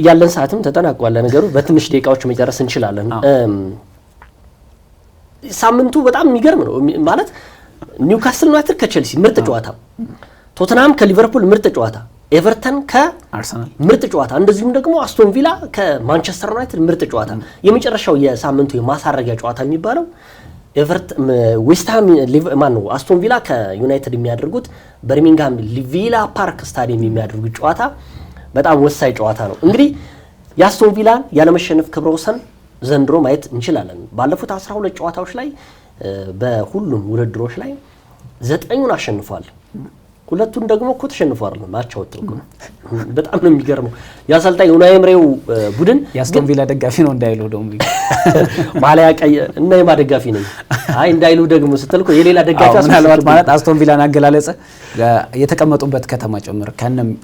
[SPEAKER 1] ያለን ሰዓትም ተጠናቋል። ነገሩ በትንሽ ደቂቃዎች መጨረስ እንችላለን። ሳምንቱ በጣም የሚገርም ነው ማለት ኒውካስል ዩናይትድ ከቼልሲ ምርጥ ጨዋታ፣ ቶተንሃም ከሊቨርፑል ምርጥ ጨዋታ፣ ኤቨርተን ከአርሰናል ምርጥ ጨዋታ፣ እንደዚሁም ደግሞ አስቶን ቪላ ከማንቸስተር ዩናይትድ ምርጥ ጨዋታ። የመጨረሻው የሳምንቱ የማሳረጊያ ጨዋታ የሚባለው ዌስትሃም አስቶን ቪላ ከዩናይትድ የሚያደርጉት በርሚንግሃም ቪላ ፓርክ ስታዲየም የሚያደርጉት ጨዋታ በጣም ወሳኝ ጨዋታ ነው። እንግዲህ የአስቶን ቪላን ያለመሸነፍ ክብረ ወሰን ዘንድሮ ማየት እንችላለን። ባለፉት 12 ጨዋታዎች ላይ በሁሉም ውድድሮች ላይ 9ን አሸንፏል። ሁለቱን ደግሞ እኮ ተሸንፏል ማቻ ወጥቶ ነው። በጣም ነው የሚገርመው። የአሰልጣኝ ኡናይ ኤምሬው ቡድን
[SPEAKER 2] የአስቶን ቪላ ደጋፊ ነው እንዳይሉ ደግሞ
[SPEAKER 1] ማሊያ ቀይ እና የማ ደጋፊ ነኝ አይ እንዳይሉ ደግሞ ስትልኮ የሌላ ደጋፊ
[SPEAKER 2] አስፈልጓል ማለት አስቶን ቪላን አገላለጸ የተቀመጡበት ከተማ ጭምር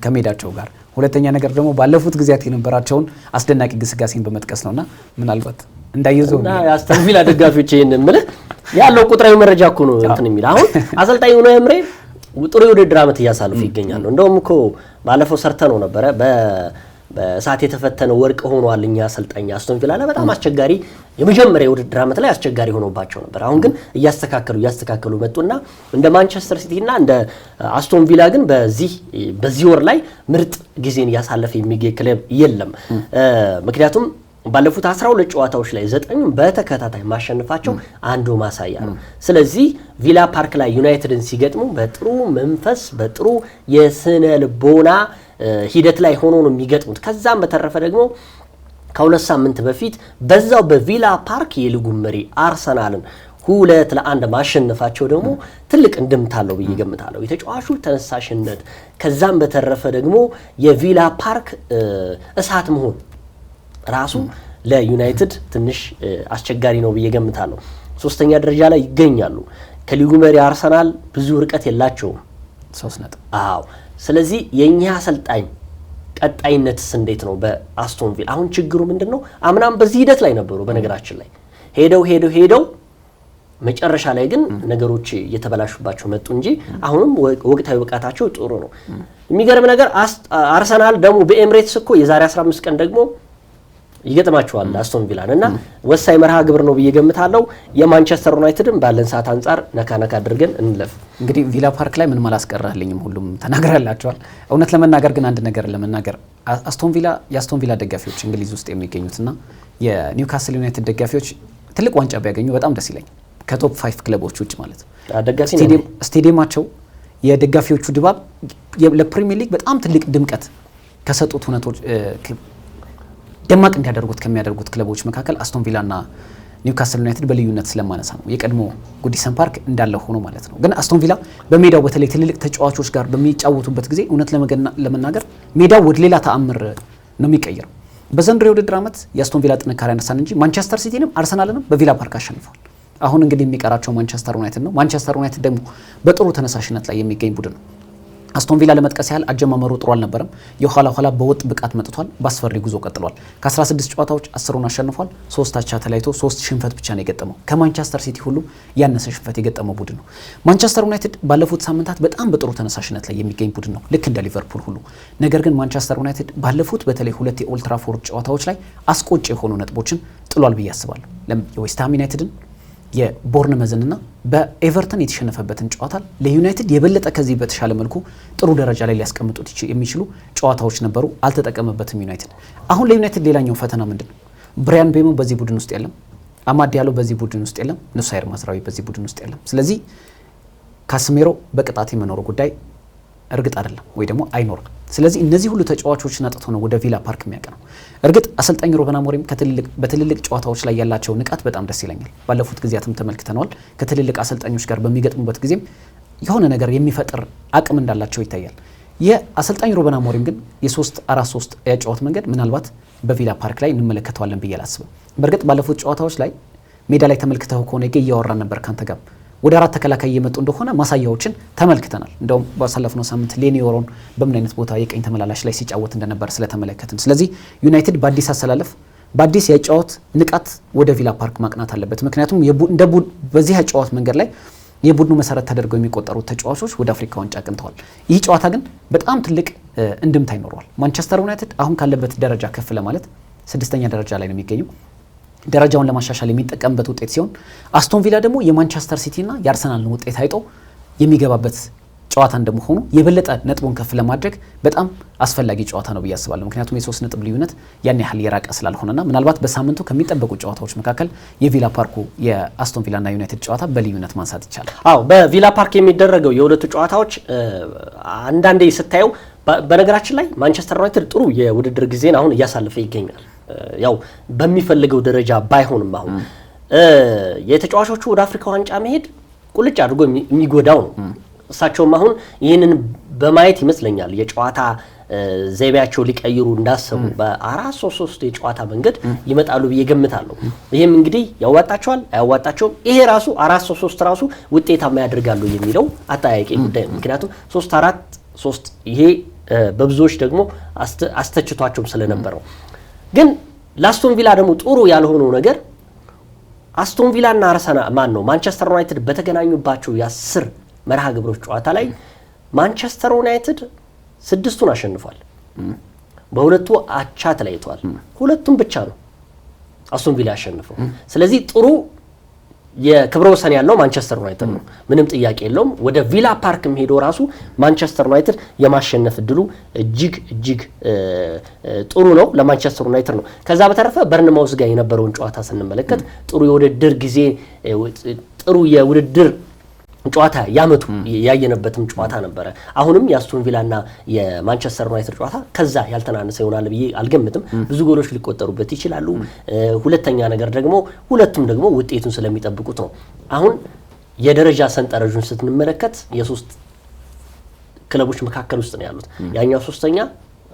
[SPEAKER 2] ከሜዳቸው ጋር። ሁለተኛ ነገር ደግሞ ባለፉት ጊዜያት የነበራቸውን አስደናቂ ግስጋሴን በመጥቀስ ነውና ምናልባት እንዳይዙና
[SPEAKER 1] የአስቶን ቪላ ደጋፊዎች ይሄንን ማለት ያለው ቁጥራዊ መረጃ እኮ ነው እንትን የሚል አሁን አሰልጣኝ ኡናይ ኤምሬ ጥሩ የውድድር ዓመት እያሳለፉ ይገኛሉ። እንደውም እኮ ባለፈው ሰርተነው ነበረ በእሳት የተፈተነ ወርቅ ሆኗል። እኛ አሰልጣኝ አስቶን ቪላ ላይ በጣም አስቸጋሪ የመጀመሪያ የውድድር ዓመት ላይ አስቸጋሪ ሆኖባቸው ነበር። አሁን ግን እያስተካከሉ መጡና እንደ ማንቸስተር ሲቲ እና እንደ አስቶን ቪላ ግን በዚህ ወር ላይ ምርጥ ጊዜን እያሳለፈ የሚገኝ ክለብ የለም። ምክንያቱም ባለፉት 12 ጨዋታዎች ላይ 9ን በተከታታይ ማሸነፋቸው አንዱ ማሳያ ነው። ስለዚህ ቪላ ፓርክ ላይ ዩናይትድን ሲገጥሙ በጥሩ መንፈስ በጥሩ የስነ ልቦና ሂደት ላይ ሆኖ ነው የሚገጥሙት። ከዛም በተረፈ ደግሞ ከ2 ሳምንት በፊት በዛው በቪላ ፓርክ የሊጉ መሪ አርሰናልን 2-1 ማሸነፋቸው ደግሞ ትልቅ እንድምታ አለው ብዬ ገምታለሁ። የተጫዋቹ ተነሳሽነት ከዛም በተረፈ ደግሞ የቪላ ፓርክ እሳት መሆን ራሱ ለዩናይትድ ትንሽ አስቸጋሪ ነው ብዬ ገምታለሁ። 3ኛ ደረጃ ላይ ይገኛሉ። ከሊጉ መሪ አርሰናል ብዙ ርቀት የላቸውም
[SPEAKER 2] 3 ነጥብ።
[SPEAKER 1] አዎ ስለዚህ የኛ አሰልጣኝ ቀጣይነትስ እንዴት ነው በአስቶን ቪላ? አሁን ችግሩ ምንድነው? አምናም በዚህ ሂደት ላይ ነበሩ። በነገራችን ላይ ሄደው መጨረሻ ላይ ግን ነገሮች እየተበላሹባቸው መጡ እንጂ አሁንም ወቅታዊ ብቃታቸው ጥሩ ነው። የሚገርም ነገር አርሰናል ደግሞ በኤምሬትስ እኮ የዛሬ 15 ቀን ደግሞ ይገጥማቸዋል አስቶን ቪላን እና ወሳኝ መርሃ ግብር ነው ብዬ ገምታለሁ። የማንቸስተር ዩናይትድም ባለን ሰዓት አንጻር ነካ አድርገን እንለፍ።
[SPEAKER 2] እንግዲህ ቪላ ፓርክ ላይ ምንም አላስቀራልኝም፣ ሁሉም ተናግራላቸዋል። እውነት ለመናገር ግን አንድ ነገር ለመናገር የአስቶን ቪላ ደጋፊዎች እንግሊዝ ውስጥ የሚገኙትና የኒውካስል ዩናይትድ ደጋፊዎች ትልቅ ዋንጫ ቢያገኙ በጣም ደስ ይለኛል። ከቶፕ 5 ክለቦች ውጭ ማለት ነው። ስቴዲየማቸው የደጋፊዎቹ ድባብ ለፕሪሚየር ሊግ በጣም ትልቅ ድምቀት ከሰጡት ሁነቶች ደማቅ እንዲያደርጉት ከሚያደርጉት ክለቦች መካከል አስቶን ቪላና ኒውካስል ዩናይትድ በልዩነት ስለማነሳ ነው። የቀድሞ ጉዲሰን ፓርክ እንዳለ ሆኖ ማለት ነው። ግን አስቶን ቪላ በሜዳው በተለይ ትልልቅ ተጫዋቾች ጋር በሚጫወቱበት ጊዜ እውነት ለመናገር ሜዳው ወደ ሌላ ተአምር ነው የሚቀየረው። በዘንድሮ የውድድር ዓመት የአስቶን ቪላ ጥንካሬ ያነሳን እንጂ ማንቸስተር ሲቲንም አርሰናልንም በቪላ ፓርክ አሸንፏል። አሁን እንግዲህ የሚቀራቸው ማንቸስተር ዩናይትድ ነው። ማንቸስተር ዩናይትድ ደግሞ በጥሩ ተነሳሽነት ላይ የሚገኝ ቡድን ነው። አስቶን ቪላ ለመጥቀስ ያህል አጀማመሩ ጥሩ አልነበረም። የኋላ ኋላ በወጥ ብቃት መጥቷል። በአስፈሪ ጉዞ ቀጥሏል። ከ16 ጨዋታዎች 10ሩን አሸንፏል። 3 አቻ ተለያይቶ 3 ሽንፈት ብቻ ነው የገጠመው። ከማንቸስተር ሲቲ ሁሉ ያነሰ ሽንፈት የገጠመው ቡድን ነው። ማንቸስተር ዩናይትድ ባለፉት ሳምንታት በጣም በጥሩ ተነሳሽነት ላይ የሚገኝ ቡድን ነው፣ ልክ እንደ ሊቨርፑል ሁሉ። ነገር ግን ማንቸስተር ዩናይትድ ባለፉት በተለይ 2 የኦልድ ትራፎርድ ጨዋታዎች ላይ አስቆጭ የሆኑ ነጥቦችን ጥሏል ብዬ አስባለሁ። የዌስትሃም ዩናይትድን የቦርንመዝንና በኤቨርተን የተሸነፈበትን ጨዋታ ለዩናይትድ የበለጠ ከዚህ በተሻለ መልኩ ጥሩ ደረጃ ላይ ሊያስቀምጡት የሚችሉ ጨዋታዎች ነበሩ። አልተጠቀመበትም ዩናይትድ። አሁን ለዩናይትድ ሌላኛው ፈተና ምንድን ነው? ብራያን ቤሞ በዚህ ቡድን ውስጥ የለም። አማድ ዲያሎ በዚህ ቡድን ውስጥ የለም። ኑሳይር ማዝራዊ በዚህ ቡድን ውስጥ የለም። ስለዚህ ካስሜሮ በቅጣት የመኖሩ ጉዳይ እርግጥ አይደለም ወይ ደግሞ አይኖርም። ስለዚህ እነዚህ ሁሉ ተጫዋቾችን አጥቶ ነው ወደ ቪላ ፓርክ የሚያቀነው። እርግጥ አሰልጣኝ ሩበን አሞሪም በትልልቅ ጨዋታዎች ላይ ያላቸው ንቃት በጣም ደስ ይለኛል። ባለፉት ጊዜያትም ተመልክተነዋል። ከትልልቅ አሰልጣኞች ጋር በሚገጥሙበት ጊዜም የሆነ ነገር የሚፈጥር አቅም እንዳላቸው ይታያል። የአሰልጣኝ ሩበን አሞሪም ግን የ3-4-3 የጨዋታ መንገድ ምናልባት በቪላ ፓርክ ላይ እንመለከተዋለን ብዬ አላስብም። በእርግጥ ባለፉት ጨዋታዎች ላይ ሜዳ ላይ ተመልክተው ከሆነ እያወራን ነበር ካንተ ጋር ወደ 4 ተከላካይ እየመጡ እንደሆነ ማሳያዎችን ተመልክተናል። እንደውም ባሳለፍነው ሳምንት ሌኒ ዮሮን በምን አይነት ቦታ የቀኝ ተመላላሽ ላይ ሲጫወት እንደነበር ስለተመለከትን፣ ስለዚህ ዩናይትድ በአዲስ አሰላለፍ በአዲስ የጨዋታ ንቃት ወደ ቪላ ፓርክ ማቅናት አለበት። ምክንያቱም በዚህ የጨዋታ መንገድ ላይ የቡድኑ መሰረት ተደርገው የሚቆጠሩት ተጫዋቾች ወደ አፍሪካ ዋንጫ አቅንተዋል። ይህ ጨዋታ ግን በጣም ትልቅ እንድምታ ይኖረዋል። ማንቸስተር ዩናይትድ አሁን ካለበት ደረጃ ከፍ ለማለት 6ኛ ደረጃ ላይ ነው የሚገኘው። ደረጃውን ለማሻሻል የሚጠቀምበት ውጤት ሲሆን አስቶን ቪላ ደግሞ የማንቸስተር ሲቲና የአርሰናልን ውጤት አይጦ የሚገባበት ጨዋታ እንደመሆኑ የበለጠ ነጥቡን ከፍ ለማድረግ በጣም አስፈላጊ ጨዋታ ነው ብዬ አስባለሁ። ምክንያቱም የ3 ነጥብ ልዩነት ያን ያህል የራቀ ስላልሆነና ምናልባት በሳምንቱ ከሚጠበቁ ጨዋታዎች መካከል የቪላ ፓርኩ የአስቶን ቪላና ዩናይትድ ጨዋታ በልዩነት ማንሳት ይቻላል።
[SPEAKER 1] አዎ፣ በቪላ ፓርክ የሚደረገው የሁለቱ ጨዋታዎች አንዳንዴ ስታየው በነገራችን ላይ ማንቸስተር ዩናይትድ ጥሩ የውድድር ጊዜን አሁን እያሳለፈ ይገኛል። ያው በሚፈልገው ደረጃ ባይሆንም አሁን የተጫዋቾቹ ወደ አፍሪካ ዋንጫ መሄድ ቁልጭ አድርጎ የሚጎዳው ነው። እሳቸውም አሁን ይህንን በማየት ይመስለኛል የጨዋታ ዘይቤያቸው ሊቀይሩ እንዳሰቡ በ4-3-3 የጨዋታ መንገድ ይመጣሉ ብዬ ገምታለሁ። ይህም እንግዲህ ያዋጣቸዋል አያዋጣቸውም፣ ይሄ ራሱ 4-3-3 ራሱ ውጤታማ ያደርጋሉ የሚለው አጠያቂ ጉዳይ ነው። ምክንያቱም 3-4-3 ይሄ በብዙዎች ደግሞ አስተችቷቸውም ስለነበረው ግን ለአስቶን ቪላ ደግሞ ጥሩ ያልሆነው ነገር አስቶን ቪላና አርሰናል ማንቸስተር ዩናይትድ በተገናኙባቸው የ10 መርሃ ግብሮች ጨዋታ ላይ ማንቸስተር ዩናይትድ 6ቱን አሸንፏል። በሁለቱ አቻ ተለያይቷል። ሁለቱም ብቻ ነው አስቶን ቪላ ያሸነፈው። ስለዚህ ጥሩ የክብረ ወሰን ያለው ማንቸስተር ዩናይትድ ነው፣ ምንም ጥያቄ የለውም። ወደ ቪላ ፓርክም ሄዶ ራሱ ማንቸስተር ዩናይትድ የማሸነፍ እድሉ እጅግ ጥሩ ነው ለማንቸስተር ዩናይትድ ነው። ከዛ በተረፈ በርንማውዝ ጋር የነበረውን ጨዋታ ስንመለከት ጥሩ የውድድር ጊዜ ጥሩ የውድድር ጨዋታ ያመቱ ያየነበትም ጨዋታ ነበረ። አሁንም የአስቶን ቪላና የማንቸስተር ዩናይትድ ጨዋታ ከዛ ያልተናነሰ ይሆናል ብዬ አልገምትም። ብዙ ጎሎች ሊቆጠሩበት ይችላሉ። ሁለተኛ ነገር ደግሞ ሁለቱም ደግሞ ውጤቱን ስለሚጠብቁት ነው። አሁን የደረጃ ሰንጠረዡን ስትንመለከት የ3 ክለቦች መካከል ውስጥ ነው ያሉት። ያኛው 3ኛ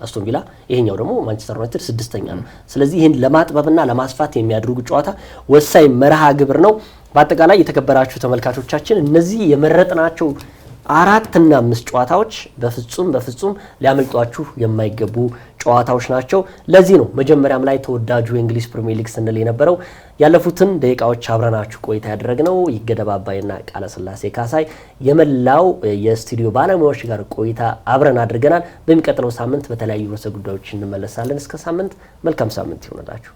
[SPEAKER 1] አስቶን ቪላ፣ ይሄኛው ደግሞ ማንቸስተር ዩናይትድ 6ኛ ነው። ስለዚህ ይህን ለማጥበብና ለማስፋት የሚያደርጉ ጨዋታ ወሳኝ መርሃ ግብር ነው። በአጠቃላይ የተከበራችሁ ተመልካቾቻችን እነዚህ የመረጥናቸው 4 እና 5 ጨዋታዎች በፍጹም ሊያመልጧችሁ የማይገቡ ጨዋታዎች ናቸው። ለዚህ ነው መጀመሪያም ላይ ተወዳጁ የእንግሊዝ ፕሪሚየር ሊግ ስንል የነበረው። ያለፉትን ደቂቃዎች አብረናችሁ ቆይታ ያደረግነው ይገደብ አባይና ቃለ ስላሴ ካሳይ የመላው የስቱዲዮ ባለሙያዎች ጋር ቆይታ አብረን አድርገናል። በሚቀጥለው ሳምንት በተለያዩ ርዕሰ ጉዳዮች እንመለሳለን። እስከ ሳምንት መልካም ሳምንት ይሆንላችሁ።